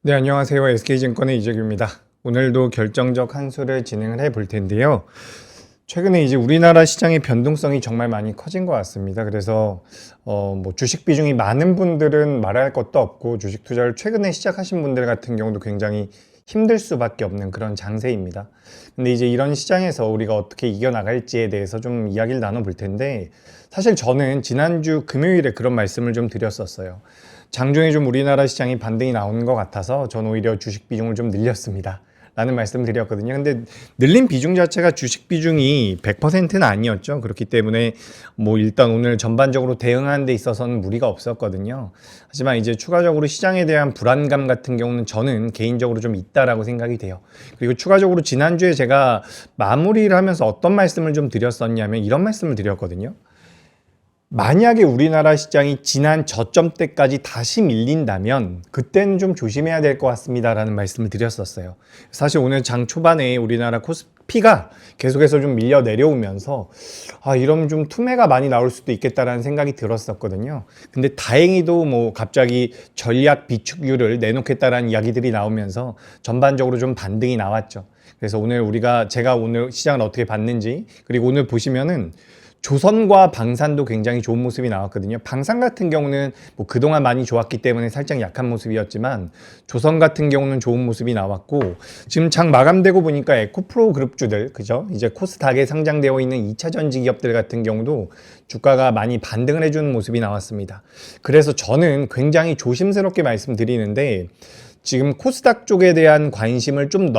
네, 안녕하세요. SK증권의 이재규입니다. 오늘도 결정적 한수를 진행을 해 볼 텐데요. 최근에 이제 우리나라 시장의 변동성이 정말 많이 커진 것 같습니다. 그래서 주식 비중이 많은 분들은 말할 것도 없고, 주식 투자를 최근에 시작하신 분들 같은 경우도 굉장히 힘들 수밖에 없는 그런 장세입니다. 근데 이제 이런 시장에서 우리가 어떻게 이겨나갈지에 대해서 좀 이야기를 나눠볼 텐데, 사실 저는 지난주 금요일에 그런 말씀을 좀 드렸었어요. 장중에 좀 우리나라 시장이 반등이 나오는 것 같아서 저는 오히려 주식 비중을 좀 늘렸습니다 라는 말씀을 드렸거든요. 근데 늘린 비중 자체가 주식 비중이 100%는 아니었죠. 그렇기 때문에 일단 오늘 전반적으로 대응하는 데 있어서는 무리가 없었거든요. 하지만 이제 추가적으로 시장에 대한 불안감 같은 경우는 저는 개인적으로 좀 있다라고 생각이 돼요. 그리고 추가적으로 지난주에 제가 마무리를 하면서 어떤 말씀을 좀 드렸었냐면 이런 말씀을 드렸거든요. 만약에 우리나라 시장이 지난 저점 때까지 다시 밀린다면 그때는 좀 조심해야 될 것 같습니다 라는 말씀을 드렸었어요. 사실 오늘 장 초반에 우리나라 코스피가 계속해서 좀 밀려 내려오면서 이러면 좀 투매가 많이 나올 수도 있겠다라는 생각이 들었었거든요. 근데 다행히도 갑자기 전략 비축유를 내놓겠다라는 이야기들이 나오면서 전반적으로 좀 반등이 나왔죠. 그래서 오늘 제가 오늘 시장을 어떻게 봤는지, 그리고 오늘 보시면은 조선과 방산도 굉장히 좋은 모습이 나왔거든요. 방산 같은 경우는 그동안 많이 좋았기 때문에 살짝 약한 모습이었지만, 조선 같은 경우는 좋은 모습이 나왔고, 지금 장 마감되고 보니까 에코프로 그룹주들, 그죠? 이제 코스닥에 상장되어 있는 2차 전지 기업들 같은 경우도 주가가 많이 반등을 해주는 모습이 나왔습니다. 그래서 저는 굉장히 조심스럽게 말씀드리는데, 지금 코스닥 쪽에 대한 관심을 좀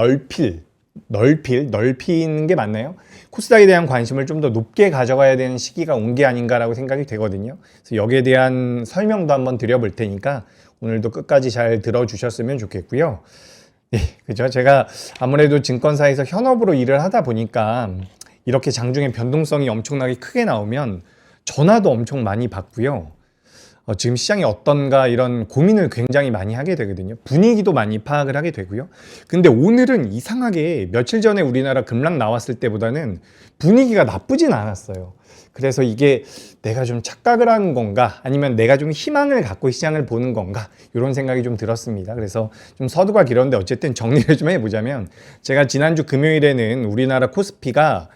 넓히는 게 맞나요? 코스닥에 대한 관심을 좀 더 높게 가져가야 되는 시기가 온 게 아닌가라고 생각이 되거든요. 그래서 여기에 대한 설명도 한번 드려볼 테니까 오늘도 끝까지 잘 들어주셨으면 좋겠고요. 네, 그죠? 제가 아무래도 증권사에서 현업으로 일을 하다 보니까 이렇게 장중에 변동성이 엄청나게 크게 나오면 전화도 엄청 많이 받고요. 지금 시장이 어떤가 이런 고민을 굉장히 많이 하게 되거든요. 분위기도 많이 파악을 하게 되고요. 근데 오늘은 이상하게 며칠 전에 우리나라 급락 나왔을 때보다는 분위기가 나쁘진 않았어요. 그래서 이게 내가 좀 착각을 하는 건가, 아니면 내가 좀 희망을 갖고 시장을 보는 건가, 이런 생각이 좀 들었습니다. 그래서 좀 서두가 길었는데 어쨌든 정리를 좀 해보자면, 제가 지난주 금요일에는 우리나라 코스피가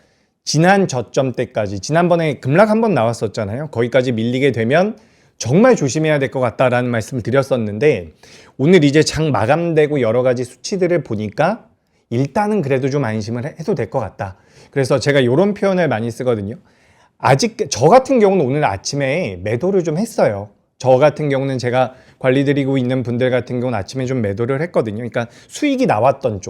지난 저점 때까지, 지난번에 급락 한번 나왔었잖아요. 거기까지 밀리게 되면 정말 조심해야 될 것 같다라는 말씀을 드렸었는데, 오늘 이제 장 마감되고 여러 가지 수치들을 보니까 일단은 그래도 좀 안심을 해도 될 것 같다. 그래서 제가 이런 표현을 많이 쓰거든요. 아직 저 같은 경우는 오늘 아침에 매도를 좀 했어요. 저 같은 경우는 제가 관리 드리고 있는 분들 같은 경우는 아침에 좀 매도를 했거든요. 그러니까 수익이 나왔던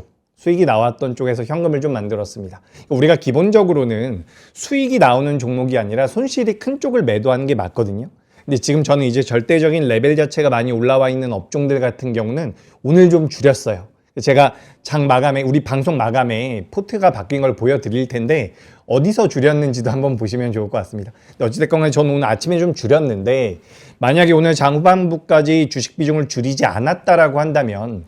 쪽에서 현금을 좀 만들었습니다. 우리가 기본적으로는 수익이 나오는 종목이 아니라 손실이 큰 쪽을 매도하는 게 맞거든요. 근데 지금 저는 이제 절대적인 레벨 자체가 많이 올라와 있는 업종들 같은 경우는 오늘 좀 줄였어요. 제가 장 마감에, 우리 방송 마감에 포트가 바뀐 걸 보여드릴 텐데 어디서 줄였는지도 한번 보시면 좋을 것 같습니다. 어찌됐건 저는 오늘 아침에 좀 줄였는데, 만약에 오늘 장 후반부까지 주식 비중을 줄이지 않았다라고 한다면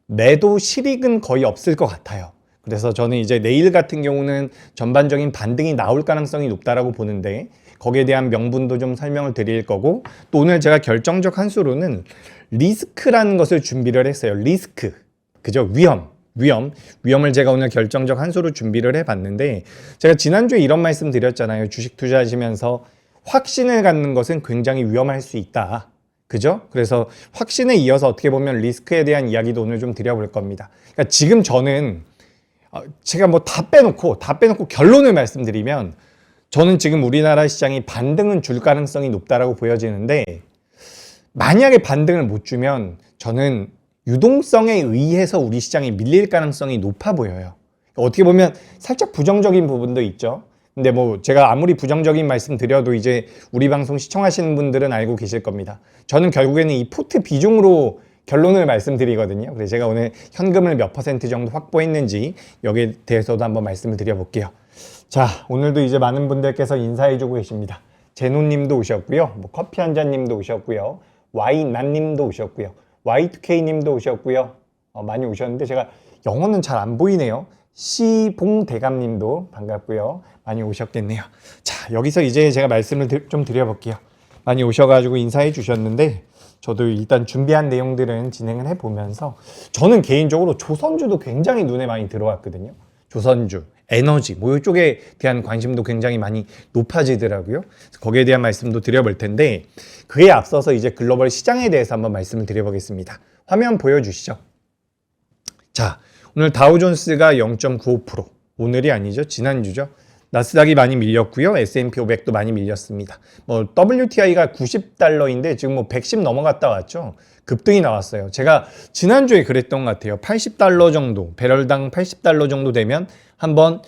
매도 실익은 거의 없을 것 같아요. 그래서 저는 이제 내일 같은 경우는 전반적인 반등이 나올 가능성이 높다라고 보는데, 거기에 대한 명분도 좀 설명을 드릴 거고, 또 오늘 제가 결정적 한수로는 리스크라는 것을 준비를 했어요. 리스크. 그죠? 위험을 제가 오늘 결정적 한수로 준비를 해봤는데, 제가 지난주에 이런 말씀 드렸잖아요. 주식 투자하시면서 확신을 갖는 것은 굉장히 위험할 수 있다. 그죠? 그래서 확신에 이어서 어떻게 보면 리스크에 대한 이야기도 오늘 좀 드려볼 겁니다. 그러니까 지금 저는 제가 다 빼놓고 결론을 말씀드리면, 저는 지금 우리나라 시장이 반등은 줄 가능성이 높다라고 보여지는데, 만약에 반등을 못 주면 저는 유동성에 의해서 우리 시장이 밀릴 가능성이 높아 보여요. 어떻게 보면 살짝 부정적인 부분도 있죠. 근데 제가 아무리 부정적인 말씀 드려도 이제 우리 방송 시청하시는 분들은 알고 계실 겁니다. 저는 결국에는 이 포트 비중으로 결론을 말씀드리거든요. 그래서 제가 오늘 현금을 몇 % 정도 확보했는지 여기에 대해서도 한번 말씀을 드려볼게요. 자, 오늘도 이제 많은 분들께서 인사해주고 계십니다. 제노님도 오셨고요. 커피 한잔님도 오셨고요. 와이난님도 오셨고요. Y2K님도 오셨고요. 많이 오셨는데 제가 영어는 잘 안 보이네요. 시봉대감님도 반갑고요. 많이 오셨겠네요. 자, 여기서 이제 제가 말씀을 좀 드려볼게요. 많이 오셔가지고 인사해 주셨는데 저도 일단 준비한 내용들은 진행을 해보면서 저는 개인적으로 조선주도 굉장히 눈에 많이 들어왔거든요. 조선주, 에너지 뭐 이쪽에 대한 관심도 굉장히 많이 높아지더라고요. 그래서 거기에 대한 말씀도 드려볼 텐데 그에 앞서서 이제 글로벌 시장에 대해서 한번 말씀을 드려보겠습니다. 화면 보여주시죠. 자, 오늘 다우존스가 0.95%, 오늘이 아니죠, 지난주죠. 나스닥이 많이 밀렸고요. S&P 500도 많이 밀렸습니다. 뭐 WTI가 90달러인데 지금 뭐 110 넘어갔다 왔죠. 급등이 나왔어요. 제가 지난주에 그랬던 것 같아요. 80달러 정도, 배럴당 80달러 정도 되면 한번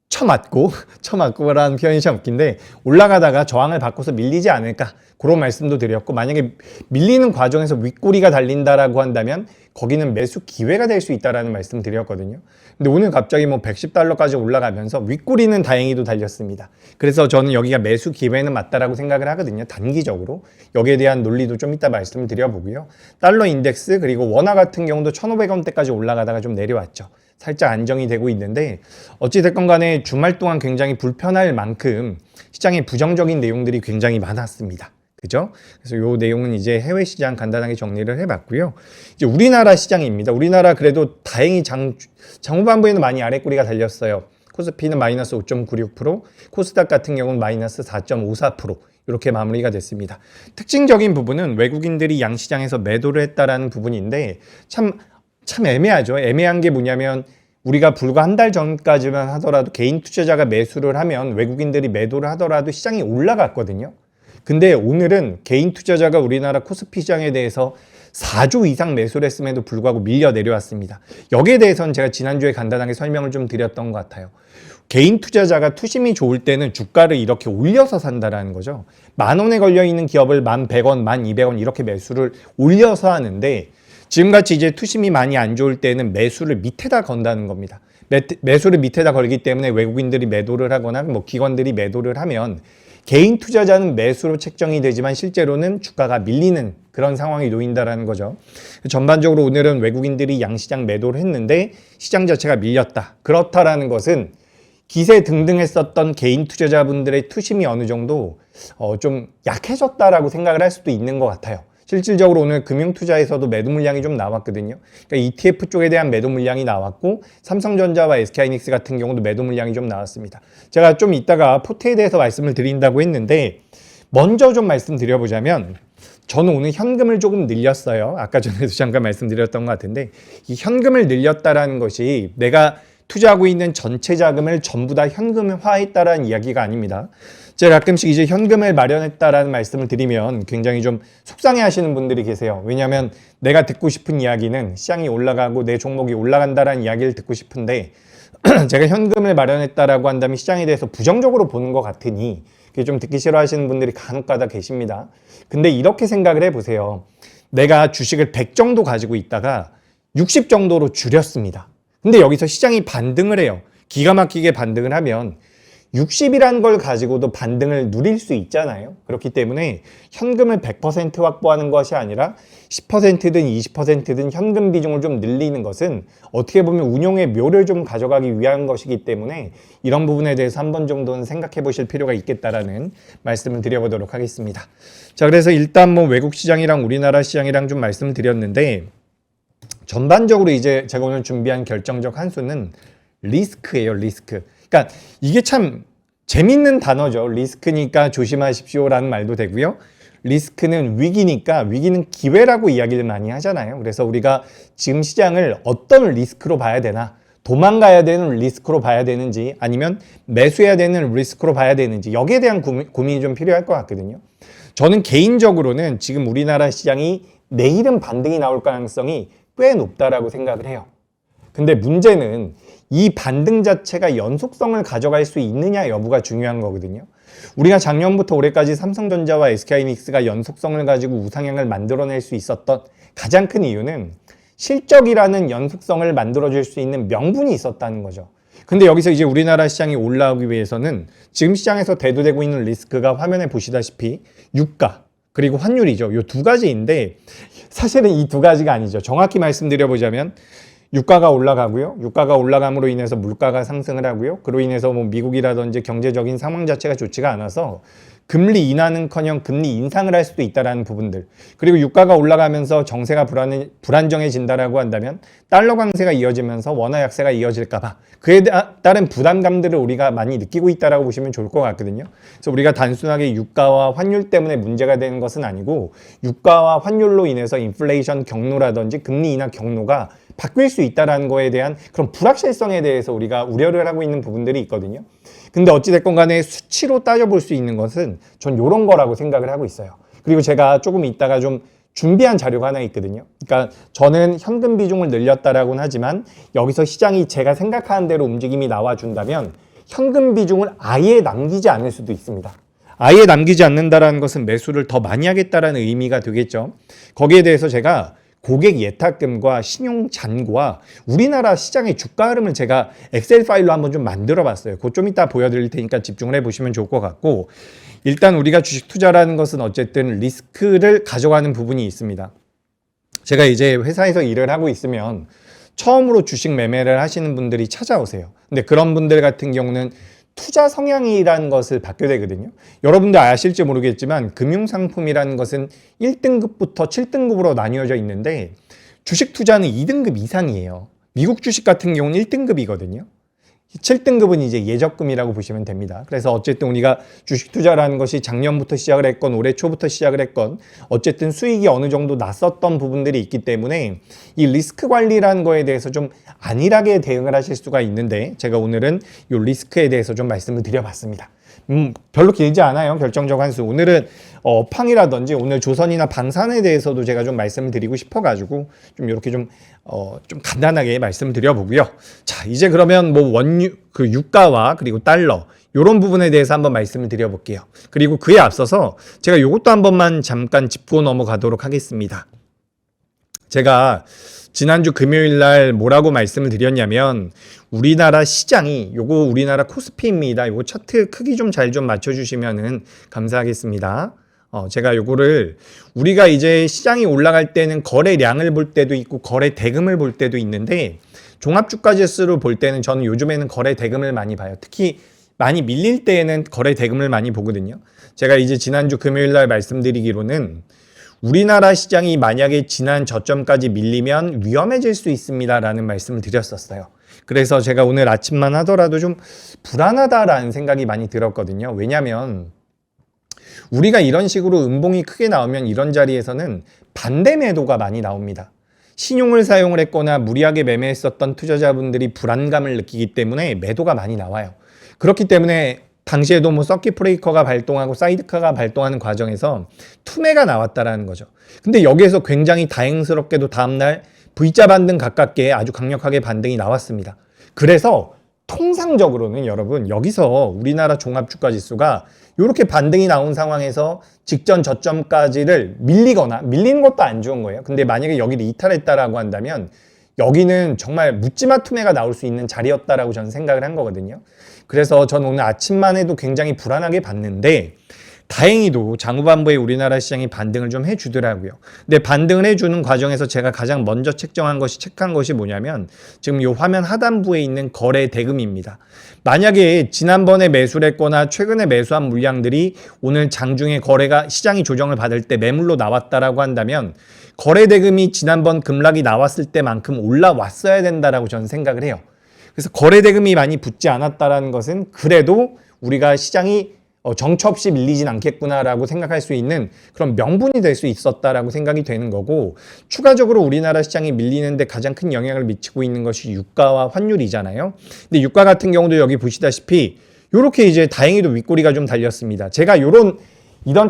쳐맞고라는 표현이 참 웃긴데 올라가다가 저항을 받고서 밀리지 않을까 그런 말씀도 드렸고, 만약에 밀리는 과정에서 윗꼬리가 달린다라고 한다면 거기는 매수 기회가 될 수 있다라는 말씀 드렸거든요. 근데 오늘 갑자기 뭐 110달러까지 올라가면서 윗꼬리는 다행히도 달렸습니다. 그래서 저는 여기가 매수 기회는 맞다라고 생각을 하거든요. 단기적으로. 여기에 대한 논리도 좀 이따 말씀을 드려보고요. 달러 인덱스 그리고 원화 같은 경우도 1,500원대까지 올라가다가 좀 내려왔죠. 살짝 안정이 되고 있는데 어찌됐건 간에 주말 동안 굉장히 불편할 만큼 시장에 부정적인 내용들이 굉장히 많았습니다. 그죠? 그래서 요 내용은 이제 해외 시장 간단하게 정리를 해봤고요. 이제 우리나라 시장입니다. 우리나라 그래도 다행히 장후반부에는 많이 아랫꼬리가 달렸어요. 코스피는 마이너스 5.96%, 코스닥 같은 경우는 마이너스 4.54%. 이렇게 마무리가 됐습니다. 특징적인 부분은 외국인들이 양시장에서 매도를 했다라는 부분인데 참 애매하죠. 애매한 게 뭐냐면 우리가 불과 한 달 전까지만 하더라도 개인 투자자가 매수를 하면 외국인들이 매도를 하더라도 시장이 올라갔거든요. 근데 오늘은 개인 투자자가 우리나라 코스피 시장에 대해서 4조 이상 매수를 했음에도 불구하고 밀려 내려왔습니다. 여기에 대해서는 제가 지난주에 간단하게 설명을 좀 드렸던 것 같아요. 개인 투자자가 투심이 좋을 때는 주가를 이렇게 올려서 산다라는 거죠. 10,000원에 걸려있는 기업을 1,100원, 1,200원 이렇게 매수를 올려서 하는데 지금같이 이제 투심이 많이 안 좋을 때는 매수를 밑에다 건다는 겁니다. 매수를 밑에다 걸기 때문에 외국인들이 매도를 하거나 뭐 기관들이 매도를 하면 개인 투자자는 매수로 책정이 되지만 실제로는 주가가 밀리는 그런 상황이 놓인다라는 거죠. 전반적으로 오늘은 외국인들이 양시장 매도를 했는데 시장 자체가 밀렸다. 그렇다라는 것은 기세 등등했었던 개인 투자자분들의 투심이 어느 정도 좀 약해졌다라고 생각을 할 수도 있는 것 같아요. 실질적으로 오늘 금융투자에서도 매도 물량이 좀 나왔거든요. 그러니까 ETF 쪽에 대한 매도 물량이 나왔고 삼성전자와 SK하이닉스 같은 경우도 매도 물량이 좀 나왔습니다. 제가 좀 이따가 포트에 대해서 말씀을 드린다고 했는데 먼저 좀 말씀드려보자면 저는 오늘 현금을 조금 늘렸어요. 아까 전에도 잠깐 말씀드렸던 것 같은데 이 현금을 늘렸다라는 것이 내가 투자하고 있는 전체 자금을 전부 다 현금화했다라는 이야기가 아닙니다. 제가 가끔씩 이제 현금을 마련했다라는 말씀을 드리면 굉장히 좀 속상해 하시는 분들이 계세요. 왜냐하면 내가 듣고 싶은 이야기는 시장이 올라가고 내 종목이 올라간다라는 이야기를 듣고 싶은데 제가 현금을 마련했다라고 한다면 시장에 대해서 부정적으로 보는 것 같으니 그게 좀 듣기 싫어하시는 분들이 간혹가다 계십니다. 근데 이렇게 생각을 해보세요. 내가 주식을 100 정도 가지고 있다가 60 정도로 줄였습니다. 근데 여기서 시장이 반등을 해요. 기가 막히게 반등을 하면 60이라는 걸 가지고도 반등을 누릴 수 있잖아요. 그렇기 때문에 현금을 100% 확보하는 것이 아니라 10%든 20%든 현금 비중을 좀 늘리는 것은 어떻게 보면 운용의 묘를 좀 가져가기 위한 것이기 때문에 이런 부분에 대해서 한 번 정도는 생각해 보실 필요가 있겠다라는 말씀을 드려보도록 하겠습니다. 자, 그래서 일단 뭐 외국 시장이랑 우리나라 시장이랑 좀 말씀을 드렸는데 전반적으로 이제 제가 오늘 준비한 결정적 한 수는 리스크예요. 리스크. 그러니까 이게 참 재밌는 단어죠. 리스크니까 조심하십시오라는 말도 되고요. 리스크는 위기니까 위기는 기회라고 이야기를 많이 하잖아요. 그래서 우리가 지금 시장을 어떤 리스크로 봐야 되나, 도망가야 되는 리스크로 봐야 되는지 아니면 매수해야 되는 리스크로 봐야 되는지 여기에 대한 고민이 좀 필요할 것 같거든요. 저는 개인적으로는 지금 우리나라 시장이 내일은 반등이 나올 가능성이 꽤 높다라고 생각을 해요. 근데 문제는 이 반등 자체가 연속성을 가져갈 수 있느냐 여부가 중요한 거거든요. 우리가 작년부터 올해까지 삼성전자와 SK하이닉스가 연속성을 가지고 우상향을 만들어낼 수 있었던 가장 큰 이유는 실적이라는 연속성을 만들어줄 수 있는 명분이 있었다는 거죠. 근데 여기서 이제 우리나라 시장이 올라오기 위해서는 지금 시장에서 대두되고 있는 리스크가 화면에 보시다시피 유가 그리고 환율이죠. 이 두 가지인데 사실은 이 두 가지가 아니죠. 정확히 말씀드려보자면 유가가 올라가고요. 유가가 올라감으로 인해서 물가가 상승을 하고요. 그로 인해서 뭐 미국이라든지 경제적인 상황 자체가 좋지가 않아서 금리 인하는커녕 금리 인상을 할 수도 있다라는 부분들. 그리고 유가가 올라가면서 정세가 불안정해진다라고 한다면 달러 강세가 이어지면서 원화 약세가 이어질까봐 그에 따른 부담감들을 우리가 많이 느끼고 있다라고 보시면 좋을 것 같거든요. 그래서 우리가 단순하게 유가와 환율 때문에 문제가 되는 것은 아니고 유가와 환율로 인해서 인플레이션 경로라든지 금리 인하 경로가 바뀔 수 있다는 거에 대한 그런 불확실성에 대해서 우리가 우려를 하고 있는 부분들이 있거든요. 근데 어찌됐건 간에 수치로 따져볼 수 있는 것은 전 이런 거라고 생각을 하고 있어요. 그리고 제가 조금 이따가 좀 준비한 자료가 하나 있거든요. 그러니까 저는 현금 비중을 늘렸다라고는 하지만 여기서 시장이 제가 생각하는 대로 움직임이 나와준다면 현금 비중을 아예 남기지 않을 수도 있습니다. 아예 남기지 않는다라는 것은 매수를 더 많이 하겠다라는 의미가 되겠죠. 거기에 대해서 제가 고객 예탁금과 신용 잔고와 우리나라 시장의 주가 흐름을 제가 엑셀 파일로 한번 좀 만들어 봤어요. 그거 좀 이따 보여드릴 테니까 집중을 해보시면 좋을 것 같고, 일단 우리가 주식 투자라는 것은 어쨌든 리스크를 가져가는 부분이 있습니다. 제가 이제 회사에서 일을 하고 있으면 처음으로 주식 매매를 하시는 분들이 찾아오세요. 근데 그런 분들 같은 경우는 투자 성향이라는 것을 받게 되거든요. 여러분들 아실지 모르겠지만 금융상품이라는 것은 1등급부터 7등급으로 나뉘어져 있는데 주식 투자는 2등급 이상이에요. 미국 주식 같은 경우는 1등급이거든요. 7등급은 이제 예적금이라고 보시면 됩니다. 그래서 어쨌든 우리가 주식 투자라는 것이 작년부터 시작을 했건 올해 초부터 시작을 했건 어쨌든 수익이 어느 정도 났었던 부분들이 있기 때문에 이 리스크 관리라는 거에 대해서 좀 안일하게 대응을 하실 수가 있는데 제가 오늘은 이 리스크에 대해서 좀 말씀을 드려봤습니다. 별로 길지 않아요. 결정적 한수. 오늘은 팡이라든지 오늘 조선이나 방산에 대해서도 제가 좀 말씀을 드리고 싶어가지고 좀 이렇게 좀 간단하게 말씀을 드려보고요. 자, 이제 그러면 뭐 그 유가와 그리고 달러 이런 부분에 대해서 한번 말씀을 드려볼게요. 그리고 그에 앞서서 제가 이것도 한 번만 잠깐 짚고 넘어가도록 하겠습니다. 제가 지난주 금요일 날 뭐라고 말씀을 드렸냐면 우리나라 시장이 요거 우리나라 코스피입니다. 요거 차트 크기 좀 잘 좀 맞춰주시면은 감사하겠습니다. 제가 요거를 우리가 이제 시장이 올라갈 때는 거래량을 볼 때도 있고 거래 대금을 볼 때도 있는데 종합주가지수로 볼 때는 저는 요즘에는 거래 대금을 많이 봐요. 특히 많이 밀릴 때에는 거래 대금을 많이 보거든요. 제가 이제 지난주 금요일 날 말씀드리기로는 우리나라 시장이 만약에 지난 저점까지 밀리면 위험해질 수 있습니다라는 말씀을 드렸었어요. 그래서 제가 오늘 아침만 하더라도 좀 불안하다라는 생각이 많이 들었거든요. 왜냐하면 우리가 이런 식으로 음봉이 크게 나오면 이런 자리에서는 반대 매도가 많이 나옵니다. 신용을 사용을 했거나 무리하게 매매했었던 투자자분들이 불안감을 느끼기 때문에 매도가 많이 나와요. 그렇기 때문에 당시에도 뭐 서킷 브레이커가 발동하고 사이드카가 발동하는 과정에서 투매가 나왔다라는 거죠. 근데 여기에서 굉장히 다행스럽게도 다음날 V자 반등 가깝게 아주 강력하게 반등이 나왔습니다. 그래서 통상적으로는 여러분 여기서 우리나라 종합주가지수가 이렇게 반등이 나온 상황에서 직전 저점까지를 밀리는 것도 안 좋은 거예요. 근데 만약에 여기를 이탈했다라고 한다면 여기는 정말 묻지마 투매가 나올 수 있는 자리였다라고 저는 생각을 한 거거든요. 그래서 전 오늘 아침만 해도 굉장히 불안하게 봤는데 다행히도 장후반부에 우리나라 시장이 반등을 좀 해주더라고요. 근데 반등을 해주는 과정에서 제가 가장 먼저 체크한 것이 뭐냐면 지금 이 화면 하단부에 있는 거래 대금입니다. 만약에 지난번에 매수를 했거나 최근에 매수한 물량들이 오늘 장중에 시장이 조정을 받을 때 매물로 나왔다라고 한다면 거래 대금이 지난번 급락이 나왔을 때만큼 올라왔어야 된다라고 저는 생각을 해요. 그래서 거래 대금이 많이 붙지 않았다라는 것은 그래도 우리가 시장이 정처 없이 밀리진 않겠구나라고 생각할 수 있는 그런 명분이 될 수 있었다라고 생각이 되는 거고, 추가적으로 우리나라 시장이 밀리는데 가장 큰 영향을 미치고 있는 것이 유가와 환율이잖아요. 근데 유가 같은 경우도 여기 보시다시피 이렇게 이제 다행히도 윗꼬리가 좀 달렸습니다. 제가 이런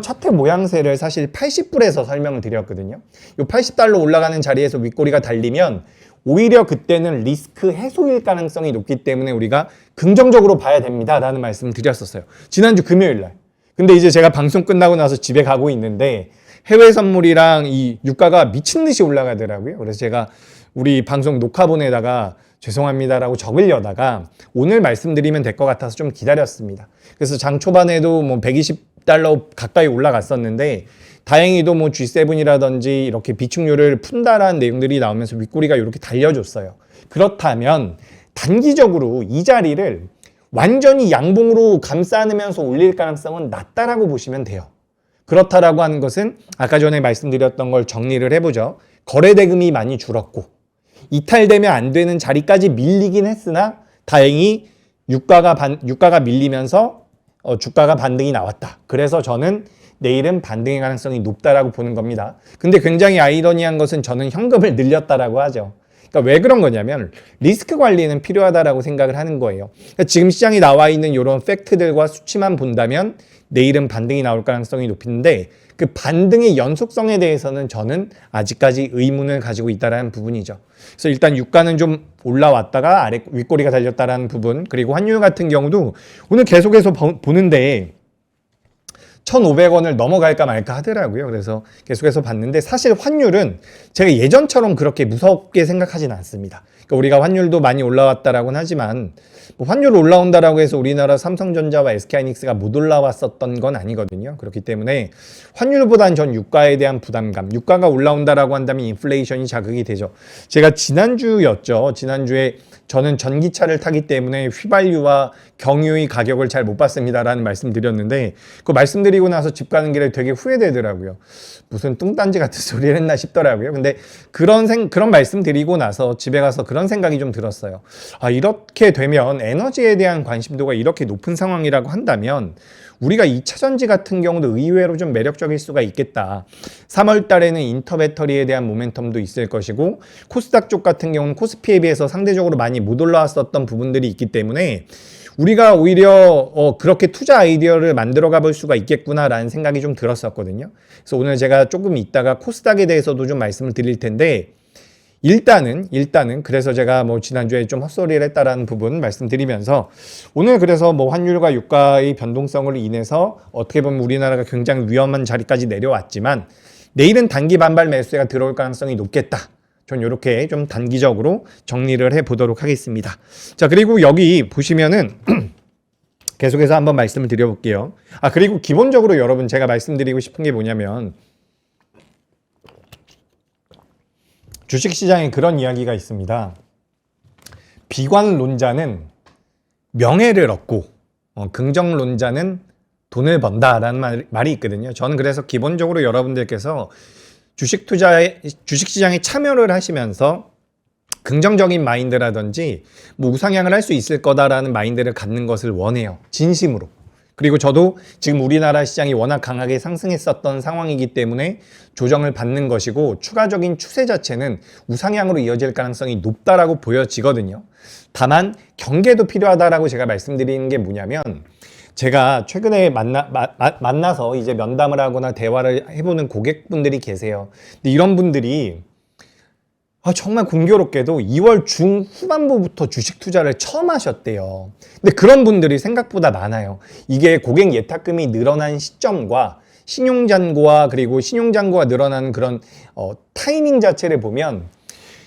차트 모양새를 사실 80불에서 설명을 드렸거든요. 이 80달러 올라가는 자리에서 윗꼬리가 달리면 오히려 그때는 리스크 해소일 가능성이 높기 때문에 우리가 긍정적으로 봐야 됩니다라는 말씀을 드렸었어요. 지난주 금요일 날. 근데 이제 제가 방송 끝나고 나서 집에 가고 있는데 해외 선물이랑 이 유가가 미친 듯이 올라가더라고요. 그래서 제가 우리 방송 녹화본에다가 죄송합니다라고 적으려다가 오늘 말씀드리면 될 것 같아서 좀 기다렸습니다. 그래서 장 초반에도 뭐 120달러 가까이 올라갔었는데 다행히도 뭐 G7이라든지 이렇게 비축률을 푼다라는 내용들이 나오면서 윗꼬리가 이렇게 달려줬어요. 그렇다면 단기적으로 이 자리를 완전히 양봉으로 감싸 안으면서 올릴 가능성은 낮다라고 보시면 돼요. 그렇다라고 하는 것은 아까 전에 말씀드렸던 걸 정리를 해보죠. 거래 대금이 많이 줄었고 이탈되면 안 되는 자리까지 밀리긴 했으나 다행히 유가가 밀리면서 주가가 반등이 나왔다. 그래서 저는 내일은 반등의 가능성이 높다라고 보는 겁니다. 근데 굉장히 아이러니한 것은 저는 현금을 늘렸다라고 하죠. 그러니까 왜 그런 거냐면 리스크 관리는 필요하다라고 생각을 하는 거예요. 그러니까 지금 시장에 나와 있는 이런 팩트들과 수치만 본다면 내일은 반등이 나올 가능성이 높은데 그 반등의 연속성에 대해서는 저는 아직까지 의문을 가지고 있다는 부분이죠. 그래서 일단 유가는 좀 올라왔다가 윗꼬리가 달렸다는 부분, 그리고 환율 같은 경우도 오늘 계속해서 보는데 1,500원을 넘어갈까 말까 하더라고요. 그래서 계속해서 봤는데 사실 환율은 제가 예전처럼 그렇게 무섭게 생각하지는 않습니다. 그러니까 우리가 환율도 많이 올라왔다라고는 하지만 뭐 환율 올라온다라고 해서 우리나라 삼성전자와 SK하이닉스가 못 올라왔었던 건 아니거든요. 그렇기 때문에 환율보다는 전 유가에 대한 부담감, 유가가 올라온다라고 한다면 인플레이션이 자극이 되죠. 제가 지난주였죠. 지난주에 저는 전기차를 타기 때문에 휘발유와 경유의 가격을 잘 못 봤습니다라는 말씀 드렸는데 그 말씀드리고 나서 집 가는 길에 되게 후회되더라고요. 무슨 뚱딴지 같은 소리를 했나 싶더라고요. 근데 그런 말씀 드리고 나서 집에 가서 그런 생각이 좀 들었어요. 아, 이렇게 되면 에너지에 대한 관심도가 이렇게 높은 상황이라고 한다면 우리가 2차 전지 같은 경우도 의외로 좀 매력적일 수가 있겠다. 3월 달에는 인터배터리에 대한 모멘텀도 있을 것이고 코스닥 쪽 같은 경우는 코스피에 비해서 상대적으로 많이 못 올라왔었던 부분들이 있기 때문에 우리가 오히려 그렇게 투자 아이디어를 만들어 가볼 수가 있겠구나라는 생각이 좀 들었었거든요. 그래서 오늘 제가 조금 이따가 코스닥에 대해서도 좀 말씀을 드릴 텐데 일단은 그래서 제가 뭐 지난주에 좀 헛소리를 했다라는 부분 말씀드리면서 오늘 그래서 뭐 환율과 유가의 변동성으로 인해서 어떻게 보면 우리나라가 굉장히 위험한 자리까지 내려왔지만 내일은 단기 반발 매수세가 들어올 가능성이 높겠다. 전 이렇게 좀 단기적으로 정리를 해 보도록 하겠습니다. 자, 그리고 여기 보시면은 계속해서 한번 말씀을 드려볼게요. 아, 그리고 기본적으로 여러분 제가 말씀드리고 싶은 게 뭐냐면 주식시장에 그런 이야기가 있습니다. 비관론자는 명예를 얻고 긍정론자는 돈을 번다라는 말이 있거든요. 저는 그래서 기본적으로 여러분들께서 주식시장에 참여를 하시면서 긍정적인 마인드라든지 뭐 우상향을 할 수 있을 거다라는 마인드를 갖는 것을 원해요. 진심으로. 그리고 저도 지금 우리나라 시장이 워낙 강하게 상승했었던 상황이기 때문에 조정을 받는 것이고 추가적인 추세 자체는 우상향으로 이어질 가능성이 높다라고 보여지거든요. 다만 경계도 필요하다라고 제가 말씀드리는 게 뭐냐면 제가 최근에 만나서 이제 면담을 하거나 대화를 해보는 고객분들이 계세요. 근데 이런 분들이 정말 공교롭게도 2월 중후반부부터 주식 투자를 처음 하셨대요. 근데 그런 분들이 생각보다 많아요. 이게 고객 예탁금이 늘어난 시점과 신용잔고와 그리고 신용잔고가 늘어나는 그런 타이밍 자체를 보면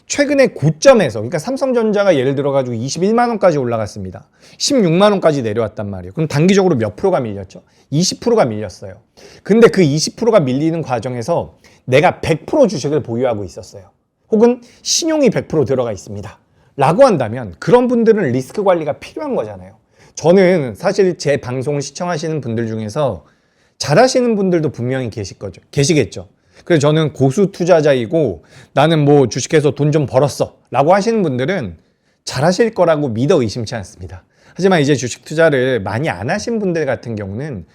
최근에 고점에서, 그러니까 삼성전자가 예를 들어가지고 21만 원까지 올라갔습니다. 16만 원까지 내려왔단 말이에요. 그럼 단기적으로 몇 프로가 밀렸죠? 20%가 밀렸어요. 근데 그 20%가 밀리는 과정에서 내가 100% 주식을 보유하고 있었어요. 혹은 신용이 100% 들어가 있습니다. 라고 한다면 그런 분들은 리스크 관리가 필요한 거잖아요. 저는 사실 제 방송을 시청하시는 분들 중에서 잘하시는 분들도 분명히 계시겠죠. 그래서 저는 고수 투자자이고 나는 뭐 주식해서 돈 좀 벌었어 라고 하시는 분들은 잘하실 거라고 믿어 의심치 않습니다. 하지만 이제 주식 투자를 많이 안 하신 분들 같은 경우는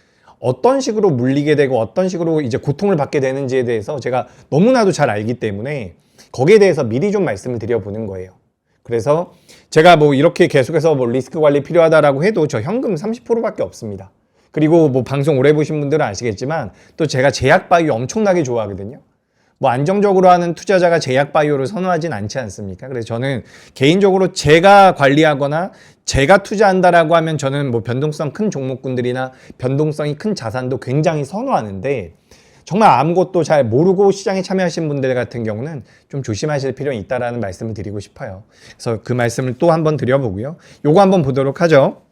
어떤 식으로 물리게 되고 어떤 식으로 이제 고통을 받게 되는지에 대해서 제가 너무나도 잘 알기 때문에 거기에 대해서 미리 좀 말씀을 드려보는 거예요. 그래서 제가 뭐 이렇게 계속해서 뭐 리스크 관리 필요하다라고 해도 저 현금 30%밖에 없습니다. 그리고 뭐 방송 오래 보신 분들은 아시겠지만 또 제가 제약 바이오 엄청나게 좋아하거든요. 뭐 안정적으로 하는 투자자가 제약 바이오를 선호하진 않지 않습니까? 그래서 저는 개인적으로 제가 관리하거나 제가 투자한다라고 하면 저는 뭐 변동성 큰 종목군들이나 변동성이 큰 자산도 굉장히 선호하는데 정말 아무것도 잘 모르고 시장에 참여하신 분들 같은 경우는 좀 조심하실 필요는 있다라는 말씀을 드리고 싶어요. 그래서 그 말씀을 또 한번 드려보고요. 요거 한번 보도록 하죠.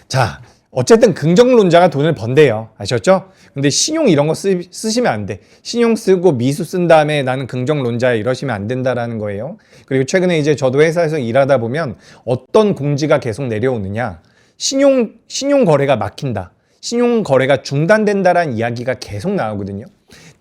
자, 어쨌든 긍정론자가 돈을 번대요. 아셨죠? 근데 신용 이런 거 쓰시면 안 돼. 신용 쓰고 미수 쓴 다음에 나는 긍정론자야 이러시면 안 된다라는 거예요. 그리고 최근에 이제 저도 회사에서 일하다 보면 어떤 공지가 계속 내려오느냐. 신용 거래가 막힌다. 신용 거래가 중단된다라는 이야기가 계속 나오거든요.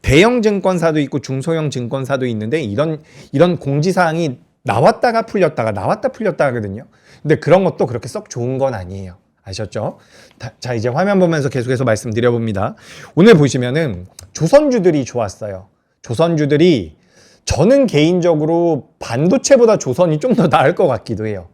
대형 증권사도 있고 중소형 증권사도 있는데 이런 공지사항이 나왔다가 풀렸다가 나왔다 풀렸다 하거든요. 근데 그런 것도 그렇게 썩 좋은 건 아니에요. 아셨죠? 자, 이제 화면 보면서 계속해서 말씀드려 봅니다. 오늘 보시면은 조선주들이 좋았어요. 조선주들이 저는 개인적으로 반도체보다 조선이 좀 더 나을 것 같기도 해요.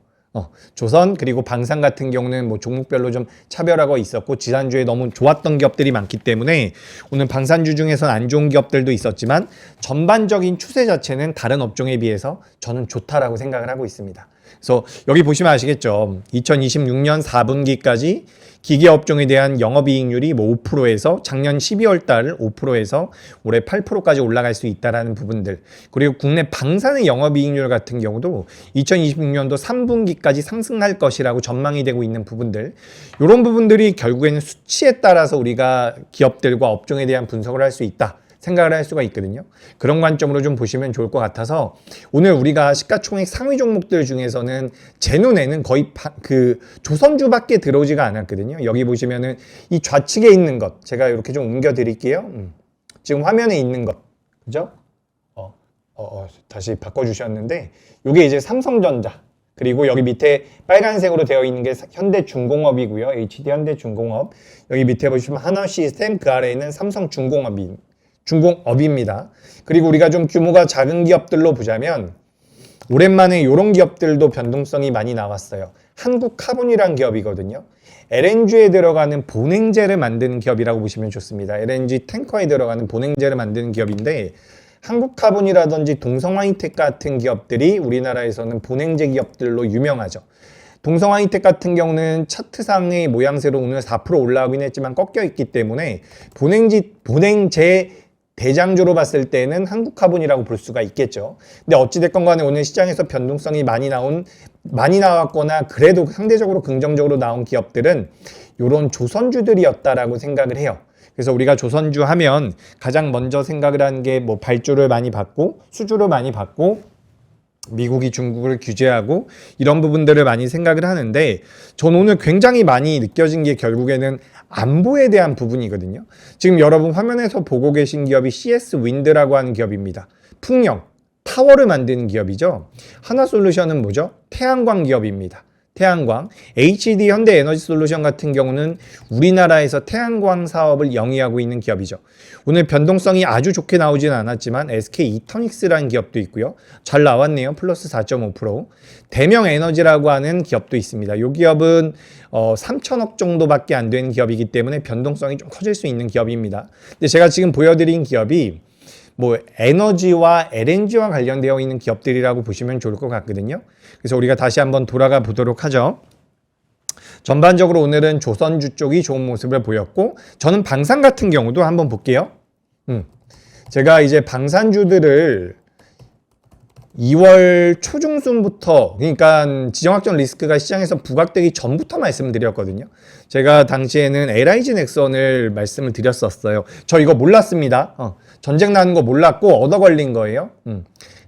조선 그리고 방산 같은 경우는 뭐 종목별로 좀 차별화가 있었고 지난주에 너무 좋았던 기업들이 많기 때문에 오늘 방산주 중에서는 안 좋은 기업들도 있었지만 전반적인 추세 자체는 다른 업종에 비해서 저는 좋다라고 생각을 하고 있습니다. 그래서 여기 보시면 아시겠죠. 2026년 4분기까지 기계업종에 대한 영업이익률이 뭐 5%에서 작년 12월 달 5%에서 올해 8%까지 올라갈 수 있다라는 부분들. 그리고 국내 방산의 영업이익률 같은 경우도 2026년도 3분기까지 상승할 것이라고 전망이 되고 있는 부분들. 이런 부분들이 결국에는 수치에 따라서 우리가 기업들과 업종에 대한 분석을 할 수 있다. 생각을 할 수가 있거든요. 그런 관점으로 좀 보시면 좋을 것 같아서 오늘 우리가 시가총액 상위 종목들 중에서는 제 눈에는 거의 그 조선주밖에 들어오지가 않았거든요. 여기 보시면은 이 좌측에 있는 것 제가 이렇게 좀 옮겨 드릴게요. 지금 화면에 있는 것 그죠? 다시 바꿔주셨는데 이게 이제 삼성전자 그리고 여기 밑에 빨간색으로 되어 있는 게 현대중공업이고요. HD 현대중공업. 여기 밑에 보시면 한화시스템 그 아래에는 중공업입니다. 그리고 우리가 좀 규모가 작은 기업들로 보자면 오랜만에 이런 기업들도 변동성이 많이 나왔어요. 한국카본이란 기업이거든요. LNG에 들어가는 본행제를 만드는 기업이라고 보시면 좋습니다. LNG 탱커에 들어가는 본행제를 만드는 기업인데 한국카본이라든지 동성하이텍 같은 기업들이 우리나라에서는 본행제 기업들로 유명하죠. 동성하이텍 같은 경우는 차트상의 모양새로 오늘 4% 올라가긴 했지만 꺾여 있기 때문에 본행제 대장주로 봤을 때는 한국카본이라고 볼 수가 있겠죠. 근데 어찌됐건 간에 오늘 시장에서 변동성이 많이 나왔거나 그래도 상대적으로 긍정적으로 나온 기업들은 이런 조선주들이었다라고 생각을 해요. 그래서 우리가 조선주 하면 가장 먼저 생각을 하는 게 뭐 발주를 많이 받고 수주를 많이 받고 미국이 중국을 규제하고 이런 부분들을 많이 생각을 하는데 저는 오늘 굉장히 많이 느껴진 게 결국에는 안보에 대한 부분이거든요. 지금 여러분 화면에서 보고 계신 기업이 CS 윈드라고 하는 기업입니다. 풍력, 타워를 만드는 기업이죠. 하나솔루션은 뭐죠? 태양광 기업입니다. 태양광, HD 현대에너지솔루션 같은 경우는 우리나라에서 태양광 사업을 영위하고 있는 기업이죠. 오늘 변동성이 아주 좋게 나오진 않았지만 SK 이터닉스라는 기업도 있고요. 잘 나왔네요. 플러스 4.5%. 대명에너지라고 하는 기업도 있습니다. 이 기업은 3천억 정도밖에 안 되는 기업이기 때문에 변동성이 좀 커질 수 있는 기업입니다. 근데 제가 지금 보여드린 기업이 뭐 에너지와 LNG와 관련되어 있는 기업들이라고 보시면 좋을 것 같거든요. 그래서 우리가 다시 한번 돌아가 보도록 하죠. 전반적으로 오늘은 조선주 쪽이 좋은 모습을 보였고 저는 방산 같은 경우도 한번 볼게요. 제가 이제 방산주들을 2월 초중순부터 그러니까 지정학적 리스크가 시장에서 부각되기 전부터 말씀드렸거든요. 제가 당시에는 LIG 넥슨을 말씀을 드렸었어요. 저 이거 몰랐습니다. 전쟁 나는 거 몰랐고 얻어 걸린 거예요.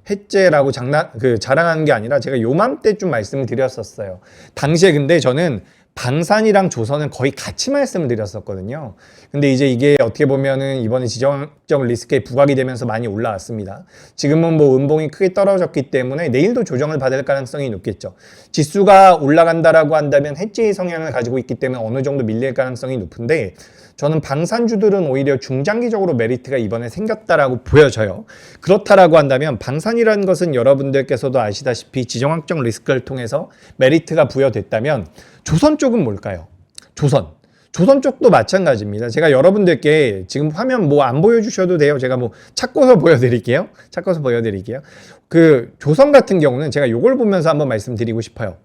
해제라고 자랑하는 게 아니라 제가 요맘때쯤 말씀을 드렸었어요. 당시에 근데 저는 방산이랑 조선은 거의 같이 말씀을 드렸었거든요. 근데 이제 이게 어떻게 보면은 이번에 지정학적 리스크에 부각이 되면서 많이 올라왔습니다. 지금은 뭐 음봉이 크게 떨어졌기 때문에 내일도 조정을 받을 가능성이 높겠죠. 지수가 올라간다라고 한다면 해지의 성향을 가지고 있기 때문에 어느 정도 밀릴 가능성이 높은데 저는 방산주들은 오히려 중장기적으로 메리트가 이번에 생겼다라고 보여져요. 그렇다라고 한다면 방산이라는 것은 여러분들께서도 아시다시피 지정학적 리스크를 통해서 메리트가 부여됐다면 조선 쪽은 뭘까요? 조선 쪽도 마찬가지입니다. 제가 여러분들께 지금 화면 뭐 안 보여주셔도 돼요. 제가 뭐 찾고서 보여드릴게요. 그 조선 같은 경우는 제가 이걸 보면서 한번 말씀드리고 싶어요.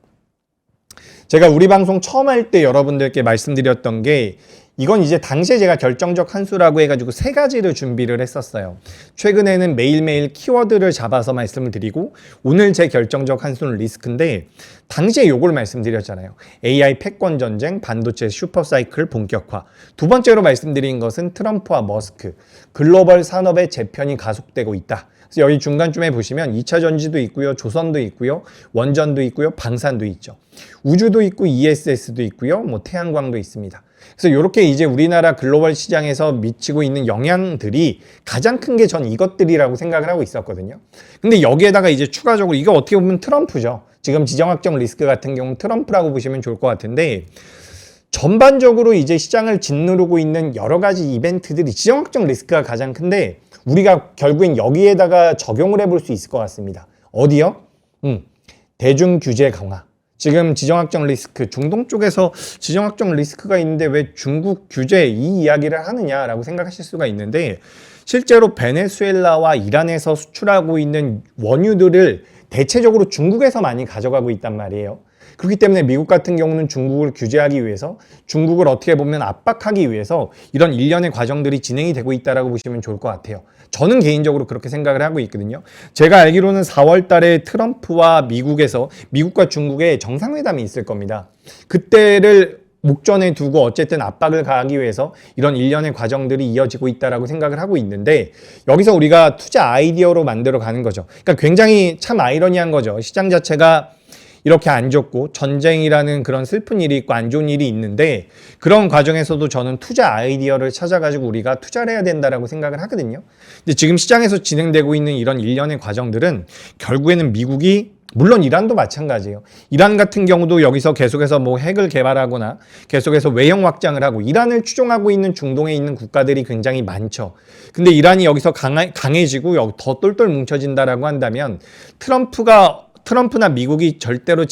제가 우리 방송 처음 할 때 여러분들께 말씀드렸던 게 이건 이제 당시에 제가 결정적 한 수라고 해가지고 세 가지를 준비를 했었어요. 최근에는 매일매일 키워드를 잡아서 말씀을 드리고 오늘 제 결정적 한 수는 리스크인데 당시에 요걸 말씀드렸잖아요. AI 패권 전쟁, 반도체 슈퍼사이클 본격화. 두 번째로 말씀드린 것은 트럼프와 머스크, 글로벌 산업의 재편이 가속되고 있다. 그래서 여기 중간쯤에 보시면 2차 전지도 있고요, 조선도 있고요, 원전도 있고요, 방산도 있죠. 우주도 있고 ESS도 있고요, 뭐 태양광도 있습니다. 그래서 이렇게 이제 우리나라 글로벌 시장에서 미치고 있는 영향들이 가장 큰 게 전 이것들이라고 생각을 하고 있었거든요. 근데 여기에다가 이제 추가적으로 이거 어떻게 보면 트럼프죠. 지금 지정학적 리스크 같은 경우는 트럼프라고 보시면 좋을 것 같은데 전반적으로 이제 시장을 짓누르고 있는 여러 가지 이벤트들이 지정학적 리스크가 가장 큰데 우리가 결국엔 여기에다가 적용을 해볼 수 있을 것 같습니다. 어디요? 대중 규제 강화. 지금 지정학적 리스크, 중동 쪽에서 지정학적 리스크가 있는데 왜 중국 규제 이 이야기를 하느냐라고 생각하실 수가 있는데 실제로 베네수엘라와 이란에서 수출하고 있는 원유들을 대체적으로 중국에서 많이 가져가고 있단 말이에요. 그렇기 때문에 미국 같은 경우는 중국을 규제하기 위해서 중국을 어떻게 보면 압박하기 위해서 이런 일련의 과정들이 진행이 되고 있다고 보시면 좋을 것 같아요. 저는 개인적으로 그렇게 생각을 하고 있거든요. 제가 알기로는 4월 달에 트럼프와 미국과 중국의 정상회담이 있을 겁니다. 그때를 목전에 두고 어쨌든 압박을 가하기 위해서 이런 일련의 과정들이 이어지고 있다고 생각을 하고 있는데 여기서 우리가 투자 아이디어로 만들어 가는 거죠. 그러니까 굉장히 참 아이러니한 거죠. 시장 자체가 이렇게 안 좋고 전쟁이라는 그런 슬픈 일이 있고 안 좋은 일이 있는데 그런 과정에서도 저는 투자 아이디어를 찾아가지고 우리가 투자를 해야 된다라고 생각을 하거든요. 근데 지금 시장에서 진행되고 있는 이런 일련의 과정들은 결국에는 미국이 물론 이란도 마찬가지예요. 이란 같은 경우도 여기서 계속해서 뭐 핵을 개발하거나 계속해서 외형 확장을 하고 이란을 추종하고 있는 중동에 있는 국가들이 굉장히 많죠. 근데 이란이 여기서 강해지고 더 똘똘 뭉쳐진다라고 한다면 트럼프나 미국이 절대로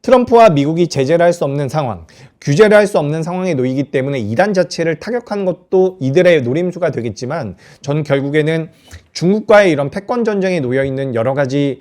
트럼프와 미국이 제재를 할 수 없는 상황, 규제를 할 수 없는 상황에 놓이기 때문에 이란 자체를 타격하는 것도 이들의 노림수가 되겠지만 저는 결국에는 중국과의 이런 패권 전쟁에 놓여 있는 여러 가지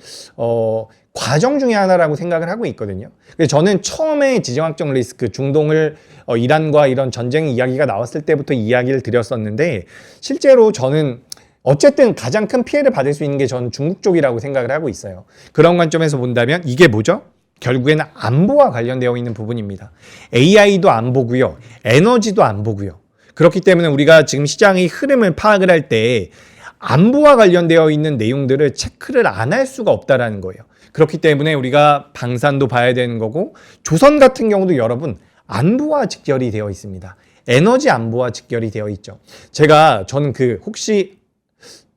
과정 중에 하나라고 생각을 하고 있거든요. 그래서 저는 처음에 지정학적 리스크, 중동을 이란과 이런 전쟁 이야기가 나왔을 때부터 이야기를 드렸었는데 실제로 저는 어쨌든 가장 큰 피해를 받을 수 있는 게 저는 중국 쪽이라고 생각을 하고 있어요. 그런 관점에서 본다면 이게 뭐죠? 결국에는 안보와 관련되어 있는 부분입니다. AI도 안 보고요. 에너지도 안 보고요. 그렇기 때문에 우리가 지금 시장의 흐름을 파악을 할 때 안보와 관련되어 있는 내용들을 체크를 안 할 수가 없다라는 거예요. 그렇기 때문에 우리가 방산도 봐야 되는 거고 조선 같은 경우도 여러분 안보와 직결이 되어 있습니다. 에너지 안보와 직결이 되어 있죠. 저는 혹시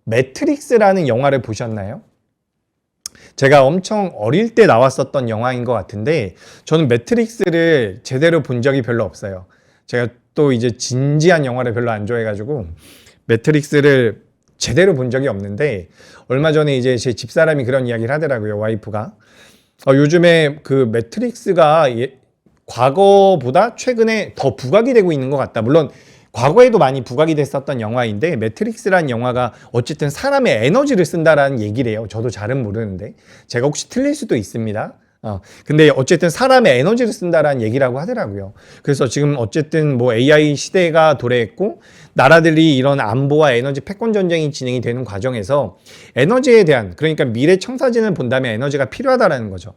매트릭스라는 영화를 보셨나요? 제가 엄청 어릴 때 나왔었던 영화인 것 같은데 저는 매트릭스를 제대로 본 적이 별로 없어요. 제가 또 이제 진지한 영화를 별로 안 좋아해가지고 매트릭스를 제대로 본 적이 없는데 얼마 전에 이제 제 집사람이 그런 이야기를 하더라고요. 와이프가. 요즘에 그 매트릭스가 과거보다 최근에 더 부각이 되고 있는 것 같다. 물론 과거에도 많이 부각이 됐었던 영화인데 매트릭스라는 영화가 어쨌든 사람의 에너지를 쓴다라는 얘기를 해요. 저도 잘은 모르는데 제가 혹시 틀릴 수도 있습니다. 근데 어쨌든 사람의 에너지를 쓴다라는 얘기라고 하더라고요. 그래서 지금 어쨌든 뭐 AI 시대가 도래했고 나라들이 이런 안보와 에너지 패권 전쟁이 진행이 되는 과정에서 에너지에 대한 그러니까 미래 청사진을 본다면 에너지가 필요하다라는 거죠.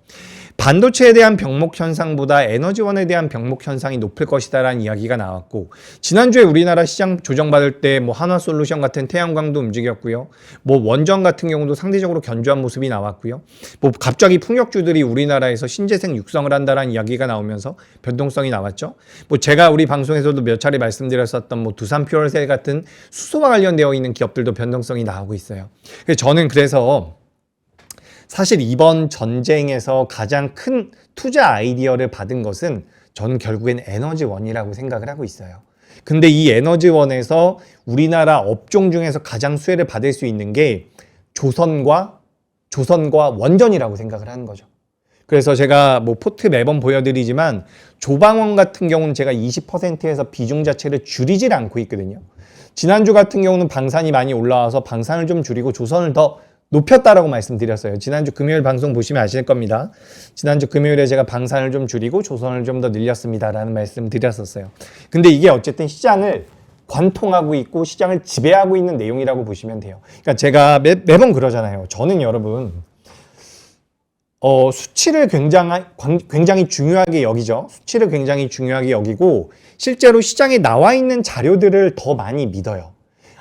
반도체에 대한 병목 현상보다 에너지원에 대한 병목 현상이 높을 것이다라는 이야기가 나왔고 지난주에 우리나라 시장 조정받을 때 뭐 한화솔루션 같은 태양광도 움직였고요. 뭐 원전 같은 경우도 상대적으로 견조한 모습이 나왔고요. 뭐 갑자기 풍력주들이 우리나라에서 신재생 육성을 한다라는 이야기가 나오면서 변동성이 나왔죠. 뭐 제가 우리 방송에서도 몇 차례 말씀드렸었던 뭐 두산 퓨얼셀 같은 수소와 관련되어 있는 기업들도 변동성이 나오고 있어요. 그래서 사실 이번 전쟁에서 가장 큰 투자 아이디어를 받은 것은 저는 결국엔 에너지원이라고 생각을 하고 있어요. 근데 이 에너지원에서 우리나라 업종 중에서 가장 수혜를 받을 수 있는 게 조선과 원전이라고 생각을 하는 거죠. 그래서 제가 뭐 포트 매번 보여드리지만 조방원 같은 경우는 제가 20%에서 비중 자체를 줄이질 않고 있거든요. 지난주 같은 경우는 방산이 많이 올라와서 방산을 좀 줄이고 조선을 더 높였다라고 말씀드렸어요. 지난주 금요일 방송 보시면 아실 겁니다. 지난주 금요일에 제가 방산을 좀 줄이고 조선을 좀 더 늘렸습니다라는 말씀 드렸었어요. 근데 이게 어쨌든 시장을 관통하고 있고 시장을 지배하고 있는 내용이라고 보시면 돼요. 그러니까 제가 매번 그러잖아요. 저는 여러분 수치를 굉장히 중요하게 여기죠. 수치를 굉장히 중요하게 여기고 실제로 시장에 나와 있는 자료들을 더 많이 믿어요.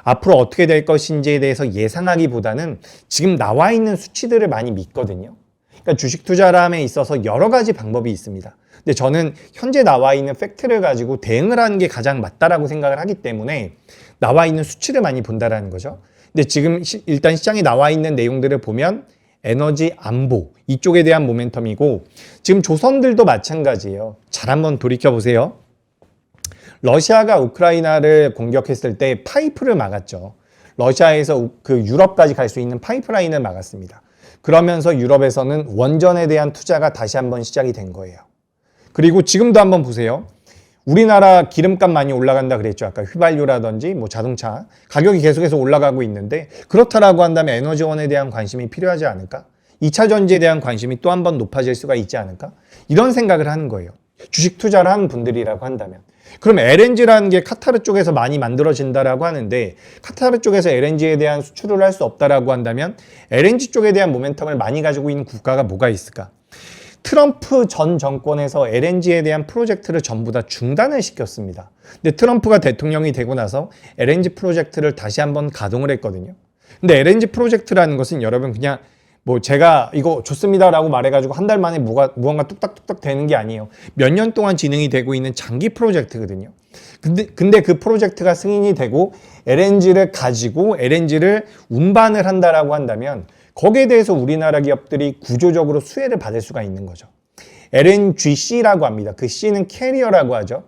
앞으로 어떻게 될 것인지에 대해서 예상하기보다는 지금 나와 있는 수치들을 많이 믿거든요. 그러니까 주식 투자함에 있어서 여러 가지 방법이 있습니다. 근데 저는 현재 나와 있는 팩트를 가지고 대응을 하는 게 가장 맞다라고 생각을 하기 때문에 나와 있는 수치를 많이 본다라는 거죠. 근데 지금 일단 시장에 나와 있는 내용들을 보면 에너지 안보 이쪽에 대한 모멘텀이고 지금 조선들도 마찬가지예요. 잘 한번 돌이켜 보세요. 러시아가 우크라이나를 공격했을 때 파이프를 막았죠. 러시아에서 그 유럽까지 갈 수 있는 파이프라인을 막았습니다. 그러면서 유럽에서는 원전에 대한 투자가 다시 한번 시작이 된 거예요. 그리고 지금도 한번 보세요. 우리나라 기름값 많이 올라간다 그랬죠. 아까 휘발유라든지 뭐 자동차 가격이 계속해서 올라가고 있는데 그렇다라고 한다면 에너지원에 대한 관심이 필요하지 않을까? 2차 전지에 대한 관심이 또 한 번 높아질 수가 있지 않을까? 이런 생각을 하는 거예요. 주식 투자를 하는 분들이라고 한다면. 그럼 LNG라는 게 카타르 쪽에서 많이 만들어진다라고 하는데 카타르 쪽에서 LNG에 대한 수출을 할 수 없다라고 한다면 LNG 쪽에 대한 모멘텀을 많이 가지고 있는 국가가 뭐가 있을까? 트럼프 전 정권에서 LNG에 대한 프로젝트를 전부 다 중단을 시켰습니다. 근데 트럼프가 대통령이 되고 나서 LNG 프로젝트를 다시 한번 가동을 했거든요. 근데 LNG 프로젝트라는 것은 여러분 그냥 뭐 제가 이거 좋습니다라고 말해가지고 한 달 만에 무언가 뚝딱뚝딱 되는 게 아니에요. 몇 년 동안 진행이 되고 있는 장기 프로젝트거든요. 근데 그 프로젝트가 승인이 되고 LNG를 가지고 LNG를 운반을 한다라고 한다면 거기에 대해서 우리나라 기업들이 구조적으로 수혜를 받을 수가 있는 거죠. LNGC라고 합니다. 그 C는 캐리어라고 하죠.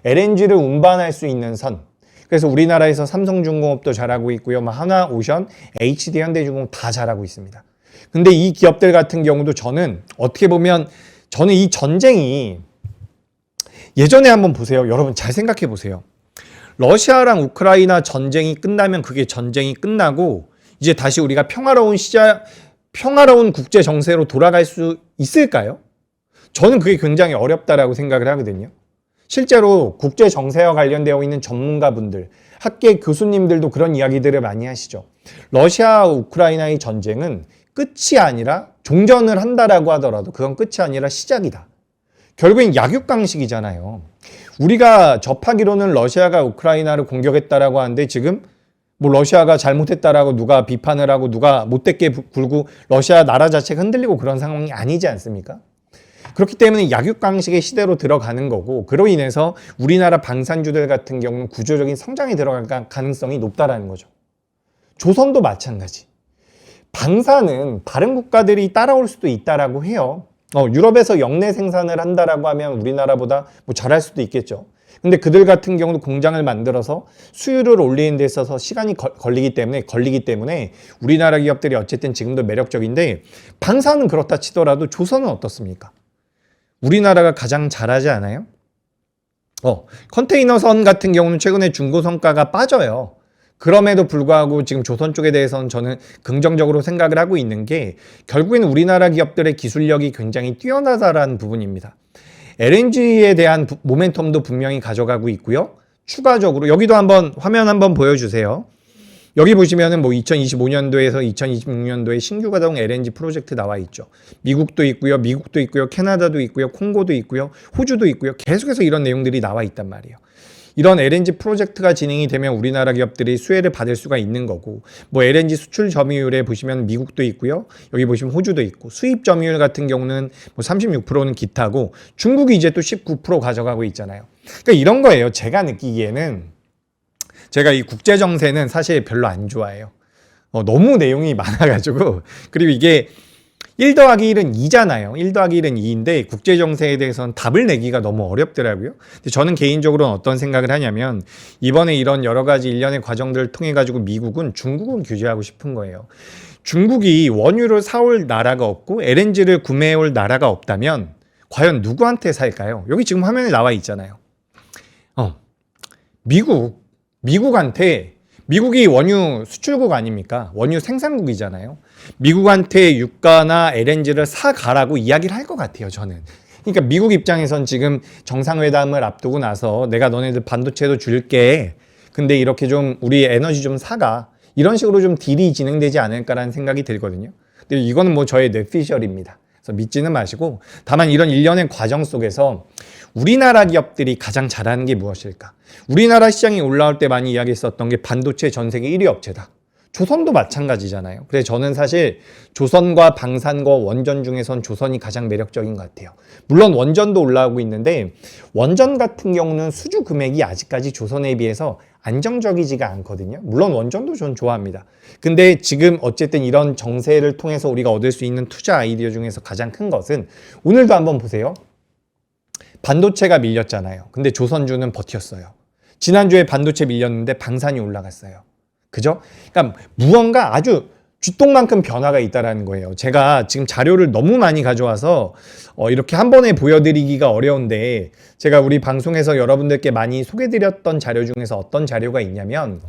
LNG를 운반할 수 있는 선. 그래서 우리나라에서 삼성중공업도 잘하고 있고요. 하나오션, HD 현대중공업 다 잘하고 있습니다. 근데 이 기업들 같은 경우도 저는 어떻게 보면 저는 이 전쟁이 예전에 한번 보세요. 여러분 잘 생각해 보세요. 러시아랑 우크라이나 전쟁이 끝나면 그게 전쟁이 끝나고 이제 다시 우리가 평화로운 국제 정세로 돌아갈 수 있을까요? 저는 그게 굉장히 어렵다라고 생각을 하거든요. 실제로 국제 정세와 관련되어 있는 전문가분들, 학계 교수님들도 그런 이야기들을 많이 하시죠. 러시아 우크라이나의 전쟁은 끝이 아니라 종전을 한다라고 하더라도 그건 끝이 아니라 시작이다. 결국엔 약육강식이잖아요. 우리가 접하기로는 러시아가 우크라이나를 공격했다라고 하는데 지금 뭐 러시아가 잘못했다라고 누가 비판을 하고 누가 못되게 굴고 러시아 나라 자체가 흔들리고 그런 상황이 아니지 않습니까? 그렇기 때문에 약육강식의 시대로 들어가는 거고 그로 인해서 우리나라 방산주들 같은 경우는 구조적인 성장이 들어갈 가능성이 높다라는 거죠. 조선도 마찬가지. 방산은 다른 국가들이 따라올 수도 있다라고 해요. 유럽에서 역내 생산을 한다라고 하면 우리나라보다 뭐 잘할 수도 있겠죠. 근데 그들 같은 경우도 공장을 만들어서 수율을 올리는 데 있어서 시간이 걸리기 때문에 우리나라 기업들이 어쨌든 지금도 매력적인데 방산은 그렇다 치더라도 조선은 어떻습니까? 우리나라가 가장 잘하지 않아요? 컨테이너선 같은 경우는 최근에 중고 성과가 빠져요. 그럼에도 불구하고 지금 조선 쪽에 대해서는 저는 긍정적으로 생각을 하고 있는 게 결국에는 우리나라 기업들의 기술력이 굉장히 뛰어나다라는 부분입니다. LNG에 대한 모멘텀도 분명히 가져가고 있고요. 추가적으로 여기도 한번 화면 한번 보여주세요. 여기 보시면은 뭐 2025년도에서 2026년도에 신규 가동 LNG 프로젝트 나와 있죠. 미국도 있고요. 캐나다도 있고요. 콩고도 있고요. 호주도 있고요. 계속해서 이런 내용들이 나와 있단 말이에요. 이런 LNG 프로젝트가 진행이 되면 우리나라 기업들이 수혜를 받을 수가 있는 거고 뭐 LNG 수출 점유율에 보시면 미국도 있고요. 여기 보시면 호주도 있고 수입 점유율 같은 경우는 뭐 36%는 기타고 중국이 이제 또 19% 가져가고 있잖아요. 그러니까 이런 거예요. 제가 느끼기에는 제가 이 국제 정세는 사실 별로 안 좋아해요. 너무 내용이 많아가지고 그리고 이게 1 더하기 1은 2잖아요. 1 더하기 1은 2인데 국제 정세에 대해서는 답을 내기가 너무 어렵더라고요. 근데 저는 개인적으로는 어떤 생각을 하냐면 이번에 이런 여러 가지 일련의 과정들을 통해 가지고 미국은 중국을 규제하고 싶은 거예요. 중국이 원유를 사올 나라가 없고 LNG를 구매해올 나라가 없다면 과연 누구한테 살까요? 여기 지금 화면에 나와 있잖아요. 미국한테 미국이 원유 수출국 아닙니까? 원유 생산국이잖아요. 미국한테 유가나 LNG를 사가라고 이야기를 할 것 같아요, 저는. 그러니까 미국 입장에선 지금 정상회담을 앞두고 나서 내가 너네들 반도체도 줄게. 근데 이렇게 좀 우리 에너지 좀 사가. 이런 식으로 좀 딜이 진행되지 않을까라는 생각이 들거든요. 근데 이거는 뭐 저의 뇌피셜입니다. 그래서 믿지는 마시고, 다만 이런 일련의 과정 속에서 우리나라 기업들이 가장 잘하는 게 무엇일까? 우리나라 시장이 올라올 때 많이 이야기했었던 게 반도체 전 세계 1위 업체다. 조선도 마찬가지잖아요. 그래서 저는 사실 조선과 방산과 원전 중에선 조선이 가장 매력적인 것 같아요. 물론 원전도 올라오고 있는데 원전 같은 경우는 수주 금액이 아직까지 조선에 비해서 안정적이지가 않거든요. 물론 원전도 전 좋아합니다. 근데 지금 어쨌든 이런 정세를 통해서 우리가 얻을 수 있는 투자 아이디어 중에서 가장 큰 것은 오늘도 한번 보세요. 반도체가 밀렸잖아요. 근데 조선주는 버텼어요. 지난주에 반도체 밀렸는데 방산이 올라갔어요. 그죠? 그러니까 무언가 아주 쥐똥만큼 변화가 있다라는 거예요. 제가 지금 자료를 너무 많이 가져와서 이렇게 한 번에 보여드리기가 어려운데 제가 우리 방송에서 여러분들께 많이 소개드렸던 자료 중에서 어떤 자료가 있냐면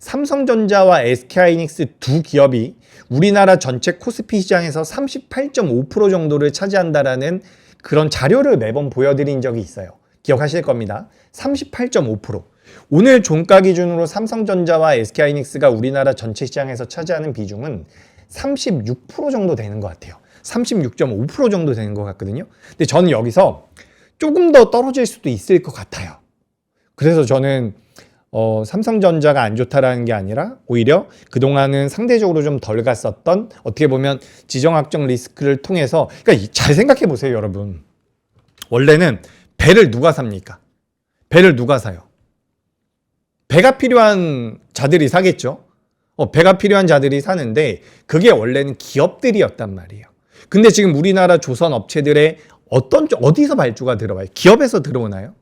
삼성전자와 SK하이닉스 두 기업이 우리나라 전체 코스피 시장에서 38.5% 정도를 차지한다라는 그런 자료를 매번 보여드린 적이 있어요. 기억하실 겁니다. 38.5%. 오늘 종가 기준으로 삼성전자와 SK하이닉스가 우리나라 전체 시장에서 차지하는 비중은 36% 정도 되는 것 같아요. 36.5% 정도 되는 것 같거든요. 근데 저는 여기서 조금 더 떨어질 수도 있을 것 같아요. 그래서 저는 삼성전자가 안 좋다라는 게 아니라 오히려 그동안은 상대적으로 좀 덜 갔었던 어떻게 보면 지정학적 리스크를 통해서 그러니까 잘 생각해 보세요, 여러분. 원래는 배를 누가 삽니까? 배를 누가 사요? 배가 필요한 자들이 사겠죠. 배가 필요한 자들이 사는데 그게 원래는 기업들이었단 말이에요. 근데 지금 우리나라 조선 업체들의 어디서 발주가 들어와요? 기업에서 들어오나요?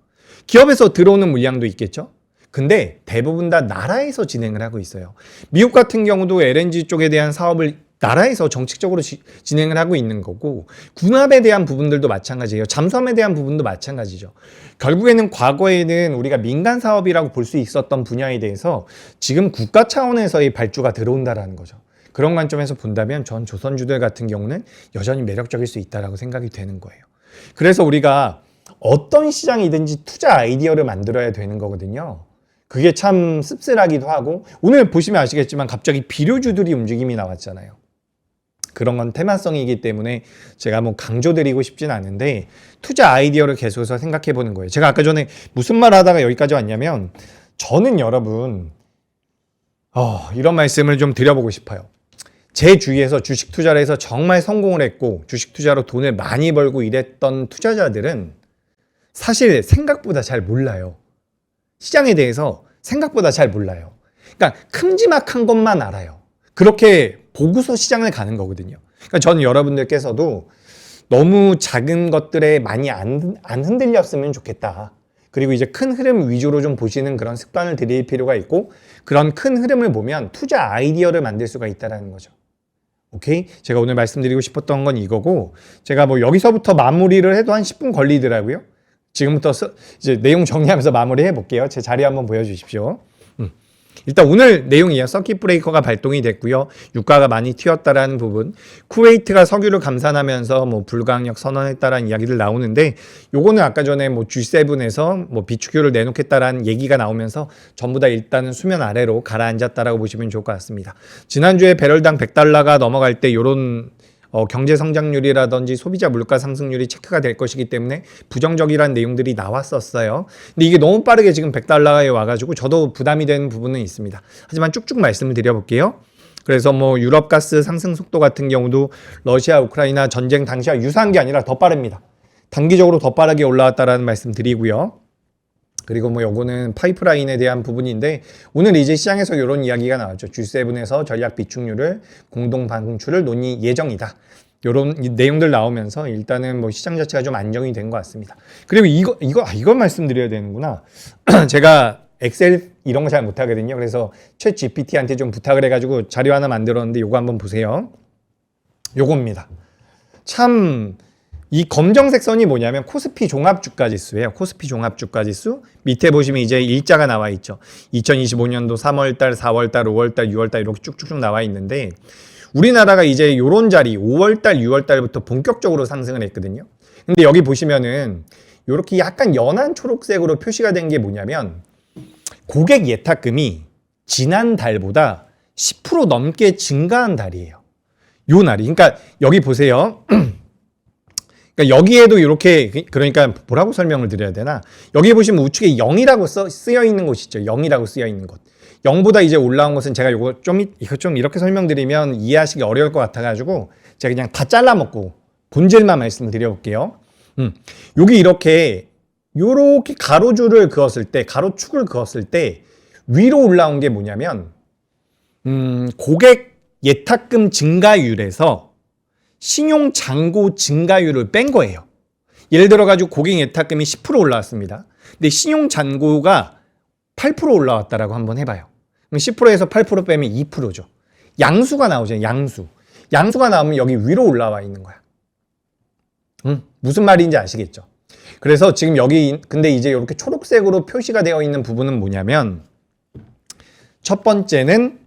기업에서 들어오는 물량도 있겠죠. 근데 대부분 다 나라에서 진행을 하고 있어요. 미국 같은 경우도 LNG 쪽에 대한 사업을 나라에서 정책적으로 진행을 하고 있는 거고 군합에 대한 부분들도 마찬가지예요. 잠수함에 대한 부분도 마찬가지죠. 결국에는 과거에는 우리가 민간 사업이라고 볼 수 있었던 분야에 대해서 지금 국가 차원에서의 발주가 들어온다라는 거죠. 그런 관점에서 본다면 전 조선주들 같은 경우는 여전히 매력적일 수 있다라고 생각이 되는 거예요. 그래서 우리가 어떤 시장이든지 투자 아이디어를 만들어야 되는 거거든요. 그게 참 씁쓸하기도 하고 오늘 보시면 아시겠지만 갑자기 비료주들이 움직임이 나왔잖아요. 그런 건 테마성이기 때문에 제가 뭐 강조드리고 싶진 않은데 투자 아이디어를 계속해서 생각해 보는 거예요. 제가 아까 전에 무슨 말 하다가 여기까지 왔냐면 저는 여러분 이런 말씀을 좀 드려보고 싶어요. 제 주위에서 주식 투자를 해서 정말 성공을 했고 주식 투자로 돈을 많이 벌고 이랬던 투자자들은 사실 생각보다 잘 몰라요. 시장에 대해서 생각보다 잘 몰라요. 그러니까 큼지막한 것만 알아요. 그렇게 보고서 시장을 가는 거거든요. 그러니까 저는 여러분들께서도 너무 작은 것들에 많이 안 흔들렸으면 좋겠다. 그리고 이제 큰 흐름 위주로 좀 보시는 그런 습관을 들일 필요가 있고 그런 큰 흐름을 보면 투자 아이디어를 만들 수가 있다는 거죠. 오케이? 제가 오늘 말씀드리고 싶었던 건 이거고 제가 뭐 여기서부터 마무리를 해도 한 10분 걸리더라고요. 지금부터 이제 내용 정리하면서 마무리해 볼게요. 제 자리 한번 보여주십시오. 일단 오늘 내용이에요. 서킷 브레이커가 발동이 됐고요. 유가가 많이 튀었다라는 부분. 쿠웨이트가 석유를 감산하면서 뭐 불가항력 선언했다라는 이야기들 나오는데 요거는 아까 전에 뭐 G7에서 뭐 비축유를 내놓겠다라는 얘기가 나오면서 전부 다 일단은 수면 아래로 가라앉았다라고 보시면 좋을 것 같습니다. 지난주에 배럴당 $100가 넘어갈 때 요런 경제 성장률이라든지 소비자 물가 상승률이 체크가 될 것이기 때문에 부정적이라는 내용들이 나왔었어요. 근데 이게 너무 빠르게 지금 $100에 와가지고 저도 부담이 되는 부분은 있습니다. 하지만 쭉쭉 말씀을 드려볼게요. 그래서 뭐 유럽 가스 상승 속도 같은 경우도 러시아 우크라이나 전쟁 당시와 유사한 게 아니라 더 빠릅니다. 단기적으로 더 빠르게 올라왔다라는 말씀 드리고요. 그리고 뭐 요거는 파이프라인에 대한 부분인데 오늘 이제 시장에서 이런 이야기가 나왔죠. G7에서 전략 비축률을 공동 방출을 논의 예정이다. 요런 내용들 나오면서 일단은 뭐 시장 자체가 좀 안정이 된 것 같습니다. 그리고 이거 말씀드려야 되는구나. 제가 엑셀 이런 거 잘 못하거든요. 그래서 챗 GPT한테 좀 부탁을 해가지고 자료 하나 만들었는데 요거 한번 보세요. 요겁니다. 참 이 검정색 선이 뭐냐면 코스피 종합주가지수예요. 코스피 종합주가지수. 밑에 보시면 이제 일자가 나와 있죠. 2025년도 3월달, 4월달, 5월달, 6월달 이렇게 쭉쭉쭉 나와 있는데 우리나라가 이제 요런 자리 5월달, 6월달부터 본격적으로 상승을 했거든요. 근데 여기 보시면은 요렇게 약간 연한 초록색으로 표시가 된 게 뭐냐면 고객 예탁금이 지난달보다 10% 넘게 증가한 달이에요. 요 날이. 그러니까 여기 보세요. 그러니까 여기에도 이렇게 그러니까 뭐라고 설명을 드려야 되나? 여기 보시면 우측에 0이라고 쓰여 있는 곳 있죠. 0이라고 쓰여 있는 곳. 0보다 이제 올라온 것은 제가 이거 좀 이렇게 설명드리면 이해하시기 어려울 것 같아가지고 제가 그냥 다 잘라먹고 본질만 말씀을 드려볼게요. 여기 이렇게 가로줄을 그었을 때, 가로축을 그었을 때 위로 올라온 게 뭐냐면 고객 예탁금 증가율에서 신용 잔고 증가율을 뺀 거예요. 예를 들어 가지고 고객 예탁금이 10% 올라왔습니다. 근데 신용 잔고가 8% 올라왔다라고 한번 해봐요. 그럼 10%에서 8% 빼면 2%죠. 양수가 나오죠. 양수가 나오면 여기 위로 올라와 있는 거야. 무슨 말인지 아시겠죠? 그래서 지금 여기 근데 이제 이렇게 초록색으로 표시가 되어 있는 부분은 뭐냐면 첫 번째는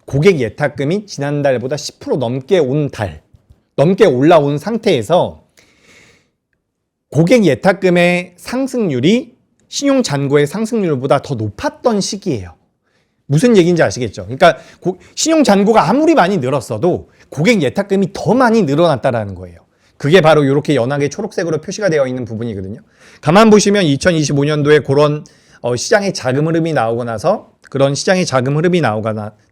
고객 예탁금이 지난달보다 10% 넘게 올라온 상태에서 고객 예탁금의 상승률이 신용 잔고의 상승률보다 더 높았던 시기예요. 무슨 얘기인지 아시겠죠? 그러니까 신용 잔고가 아무리 많이 늘었어도 고객 예탁금이 더 많이 늘어났다라는 거예요. 그게 바로 이렇게 연하게 초록색으로 표시가 되어 있는 부분이거든요. 가만 보시면 2025년도에 그런 시장의 자금 흐름이 나오고 나서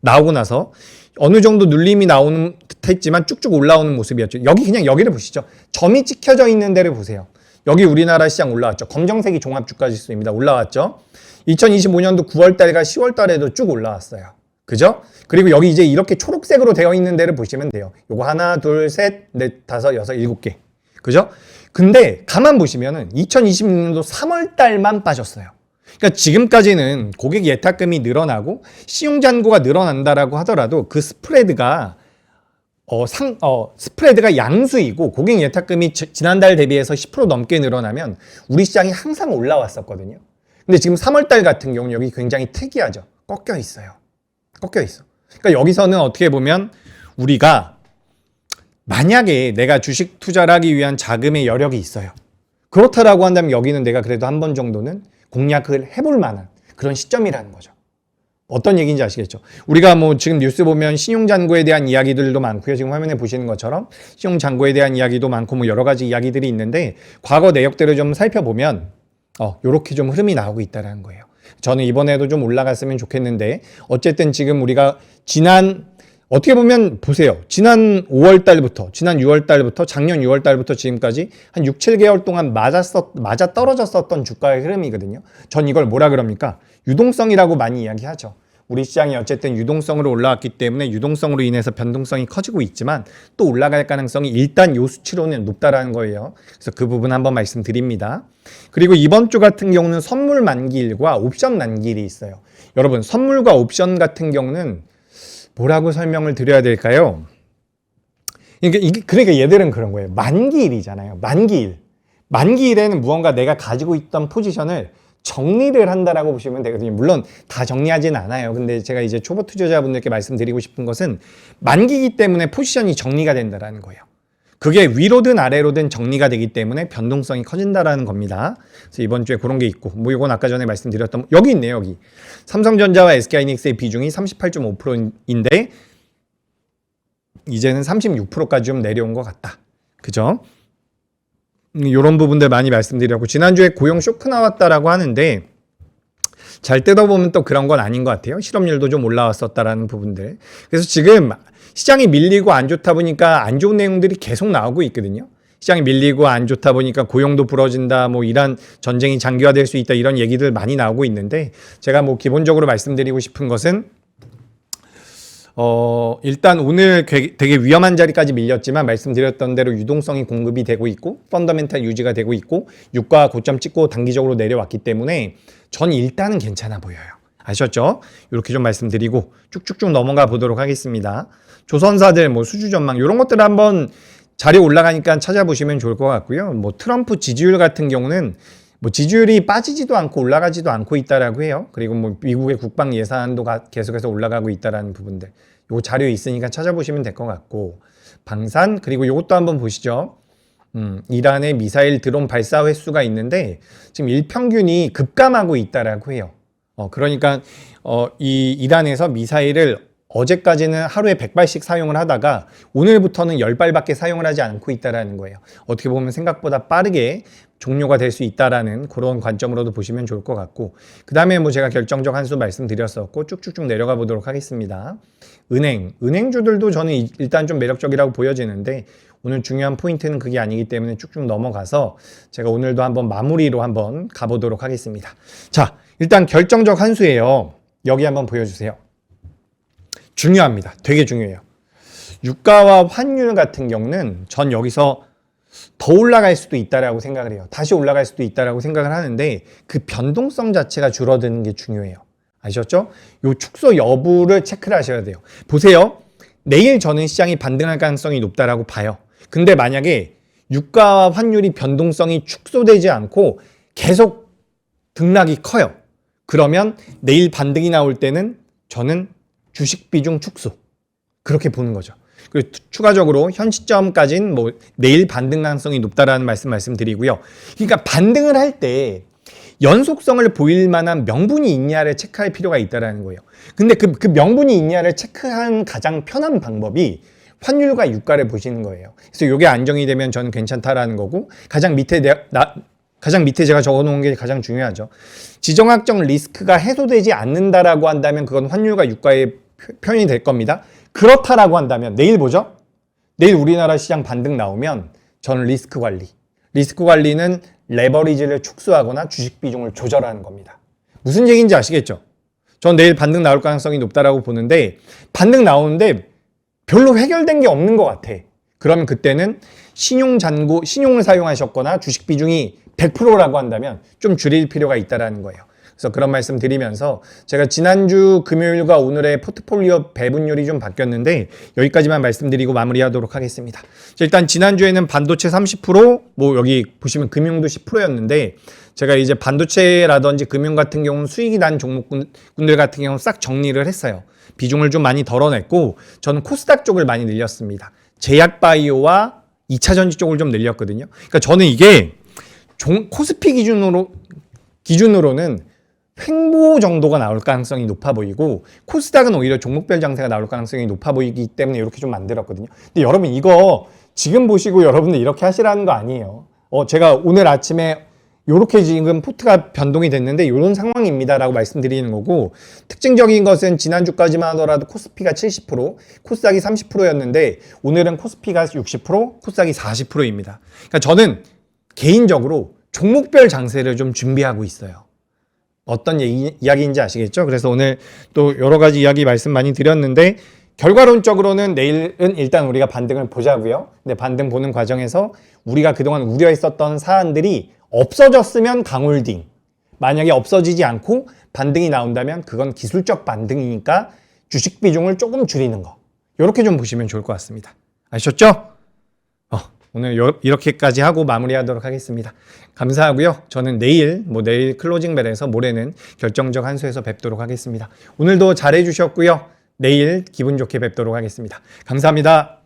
나오고 나서 어느 정도 눌림이 나오는 듯했지만 쭉쭉 올라오는 모습이었죠. 그냥 여기를 보시죠. 점이 찍혀져 있는 데를 보세요. 여기 우리나라 시장 올라왔죠. 검정색이 종합주가지수입니다. 올라왔죠. 2025년도 9월달과 10월달에도 쭉 올라왔어요. 그죠? 그리고 여기 이제 이렇게 초록색으로 되어 있는 데를 보시면 돼요. 요거 하나, 둘, 셋, 넷, 다섯, 여섯, 일곱 개. 그죠? 근데 가만 보시면은 2026년도 3월달만 빠졌어요. 그러니까 지금까지는 고객 예탁금이 늘어나고 신용잔고가 늘어난다라고 하더라도 그 스프레드가 양수이고 고객 예탁금이 지난달 대비해서 10% 넘게 늘어나면 우리 시장이 항상 올라왔었거든요. 근데 지금 3월달 같은 경우는 여기 굉장히 특이하죠. 꺾여 있어. 그러니까 여기서는 어떻게 보면 우리가 만약에 내가 주식 투자를 하기 위한 자금의 여력이 있어요. 그렇다라고 한다면 여기는 내가 그래도 한 번 정도는 공략을 해볼 만한 그런 시점이라는 거죠. 어떤 얘기인지 아시겠죠? 우리가 뭐 지금 뉴스 보면 신용잔고에 대한 이야기들도 많고요. 지금 화면에 보시는 것처럼 신용잔고에 대한 이야기도 많고 뭐 여러 가지 이야기들이 있는데 과거 내역들을 좀 살펴보면 요렇게 좀 흐름이 나오고 있다는 거예요. 저는 이번에도 좀 올라갔으면 좋겠는데 어쨌든 지금 우리가 어떻게 보면 보세요. 지난 5월달부터 지난 6월달부터 작년 6월달부터 지금까지 한 6, 7개월 동안 맞아 떨어졌었던 주가의 흐름이거든요. 전 이걸 뭐라 그럽니까? 유동성이라고 많이 이야기하죠. 우리 시장이 어쨌든 유동성으로 올라왔기 때문에 유동성으로 인해서 변동성이 커지고 있지만 또 올라갈 가능성이 일단 요 수치로는 높다라는 거예요. 그래서 그 부분 한번 말씀드립니다. 그리고 이번 주 같은 경우는 선물 만기일과 옵션 만기일이 있어요. 여러분 선물과 옵션 같은 경우는 뭐라고 설명을 드려야 될까요? 그러니까 얘들은 그런 거예요. 만기일이잖아요. 만기일에는 무언가 내가 가지고 있던 포지션을 정리를 한다라고 보시면 되거든요. 물론 다 정리하진 않아요. 근데 제가 이제 초보 투자자분들께 말씀드리고 싶은 것은 만기이기 때문에 포지션이 정리가 된다라는 거예요. 그게 위로든 아래로든 정리가 되기 때문에 변동성이 커진다라는 겁니다. 그래서 이번 주에 그런 게 있고, 뭐 이건 아까 전에 말씀드렸던 여기 있네요. 여기 삼성전자와 SK하이닉스의 비중이 38.5%인데 이제는 36%까지 좀 내려온 것 같다. 그죠? 이런 부분들 많이 말씀드렸고 지난주에 고용 쇼크 나왔다라고 하는데 잘 뜯어보면 또 그런 건 아닌 것 같아요. 실업률도 좀 올라왔었다라는 부분들. 그래서 지금 시장이 밀리고 안 좋다 보니까 안 좋은 내용들이 계속 나오고 있거든요. 시장이 밀리고 안 좋다 보니까 고용도 부러진다, 뭐 이란 전쟁이 장기화될 수 있다 이런 얘기들 많이 나오고 있는데 제가 뭐 기본적으로 말씀드리고 싶은 것은 일단 오늘 되게 위험한 자리까지 밀렸지만 말씀드렸던 대로 유동성이 공급이 되고 있고 펀더멘탈 유지가 되고 있고 유가 고점 찍고 단기적으로 내려왔기 때문에 전 일단은 괜찮아 보여요. 아셨죠? 이렇게 좀 말씀드리고 쭉쭉쭉 넘어가 보도록 하겠습니다. 조선사들 뭐 수주 전망 이런 것들을 한번 자료 올라가니까 찾아보시면 좋을 것 같고요. 뭐 트럼프 지지율 같은 경우는 뭐 지지율이 빠지지도 않고 올라가지도 않고 있다라고 해요. 그리고 뭐 미국의 국방 예산도 계속해서 올라가고 있다라는 부분들. 요 자료 있으니까 찾아보시면 될 것 같고, 방산 그리고 요것도 한번 보시죠. 이란의 미사일 드론 발사 횟수가 있는데 지금 일평균이 급감하고 있다라고 해요. 그러니까 이 이란에서 미사일을 어제까지는 하루에 100발씩 사용을 하다가 오늘부터는 10발밖에 사용을 하지 않고 있다라는 거예요. 어떻게 보면 생각보다 빠르게 종료가 될 수 있다라는 그런 관점으로도 보시면 좋을 것 같고, 그 다음에 뭐 제가 결정적 한 수 말씀드렸었고 쭉쭉쭉 내려가 보도록 하겠습니다. 은행주들도 저는 일단 좀 매력적이라고 보여지는데 오늘 중요한 포인트는 그게 아니기 때문에 쭉쭉 넘어가서 제가 오늘도 한번 마무리로 한번 가보도록 하겠습니다. 자, 일단 결정적 한 수예요. 여기 한번 보여주세요. 중요합니다. 되게 중요해요. 유가와 환율 같은 경우는 전 여기서 더 올라갈 수도 있다라고 생각을 해요. 다시 올라갈 수도 있다라고 생각을 하는데 그 변동성 자체가 줄어드는 게 중요해요. 아셨죠? 요 축소 여부를 체크를 하셔야 돼요. 보세요. 내일 저는 시장이 반등할 가능성이 높다라고 봐요. 근데 만약에 유가와 환율이 변동성이 축소되지 않고 계속 등락이 커요. 그러면 내일 반등이 나올 때는 저는 주식 비중 축소, 그렇게 보는 거죠. 그리고 추가적으로 현 시점까지는 뭐 내일 반등 가능성이 높다라는 말씀드리고요. 그러니까 반등을 할 때 연속성을 보일 만한 명분이 있냐를 체크할 필요가 있다라는 거예요. 근데 그 명분이 있냐를 체크한 가장 편한 방법이 환율과 유가를 보시는 거예요. 그래서 이게 안정이 되면 저는 괜찮다라는 거고, 가장 밑에 제가 적어놓은 게 가장 중요하죠. 지정학적 리스크가 해소되지 않는다라고 한다면 그건 환율과 유가의 표현이 될 겁니다. 그렇다라고 한다면 내일 보죠. 내일 우리나라 시장 반등 나오면 저는 리스크 관리는 레버리지를 축소하거나 주식 비중을 조절하는 겁니다. 무슨 얘기인지 아시겠죠? 전 내일 반등 나올 가능성이 높다라고 보는데 반등 나오는데 별로 해결된 게 없는 것 같아. 그러면 그때는 신용을 사용하셨거나 주식 비중이 100%라고 한다면 좀 줄일 필요가 있다라는 거예요. 그래서 그런 말씀 드리면서 제가 지난주 금요일과 오늘의 포트폴리오 배분율이 좀 바뀌었는데 여기까지만 말씀드리고 마무리하도록 하겠습니다. 일단 지난주에는 반도체 30%, 뭐 여기 보시면 금융도 10%였는데 제가 이제 반도체라든지 금융 같은 경우는 수익이 난 종목군들 같은 경우는 싹 정리를 했어요. 비중을 좀 많이 덜어냈고 저는 코스닥 쪽을 많이 늘렸습니다. 제약바이오와 2차전지 쪽을 좀 늘렸거든요. 그러니까 저는 이게 코스피 기준으로는 횡보 정도가 나올 가능성이 높아 보이고 코스닥은 오히려 종목별 장세가 나올 가능성이 높아 보이기 때문에 이렇게 좀 만들었거든요. 근데 여러분 이거 지금 보시고 여러분들 이렇게 하시라는 거 아니에요. 제가 오늘 아침에 이렇게 지금 포트가 변동이 됐는데 이런 상황입니다라고 말씀드리는 거고, 특징적인 것은 지난주까지만 하더라도 코스피가 70%, 코스닥이 30%였는데 오늘은 코스피가 60%, 코스닥이 40%입니다. 그러니까 저는 개인적으로 종목별 장세를 좀 준비하고 있어요. 어떤 이야기인지 아시겠죠? 그래서 오늘 또 여러 가지 이야기 말씀 많이 드렸는데 결과론적으로는 내일은 일단 우리가 반등을 보자고요. 근데 반등 보는 과정에서 우리가 그동안 우려했었던 사안들이 없어졌으면 강홀딩, 만약에 없어지지 않고 반등이 나온다면 그건 기술적 반등이니까 주식 비중을 조금 줄이는 거, 이렇게 좀 보시면 좋을 것 같습니다. 아셨죠? 오늘 이렇게까지 하고 마무리하도록 하겠습니다. 감사하고요. 저는 내일 클로징 벨에서 모레는 결정적 한 수에서 뵙도록 하겠습니다. 오늘도 잘해주셨고요. 내일 기분 좋게 뵙도록 하겠습니다. 감사합니다.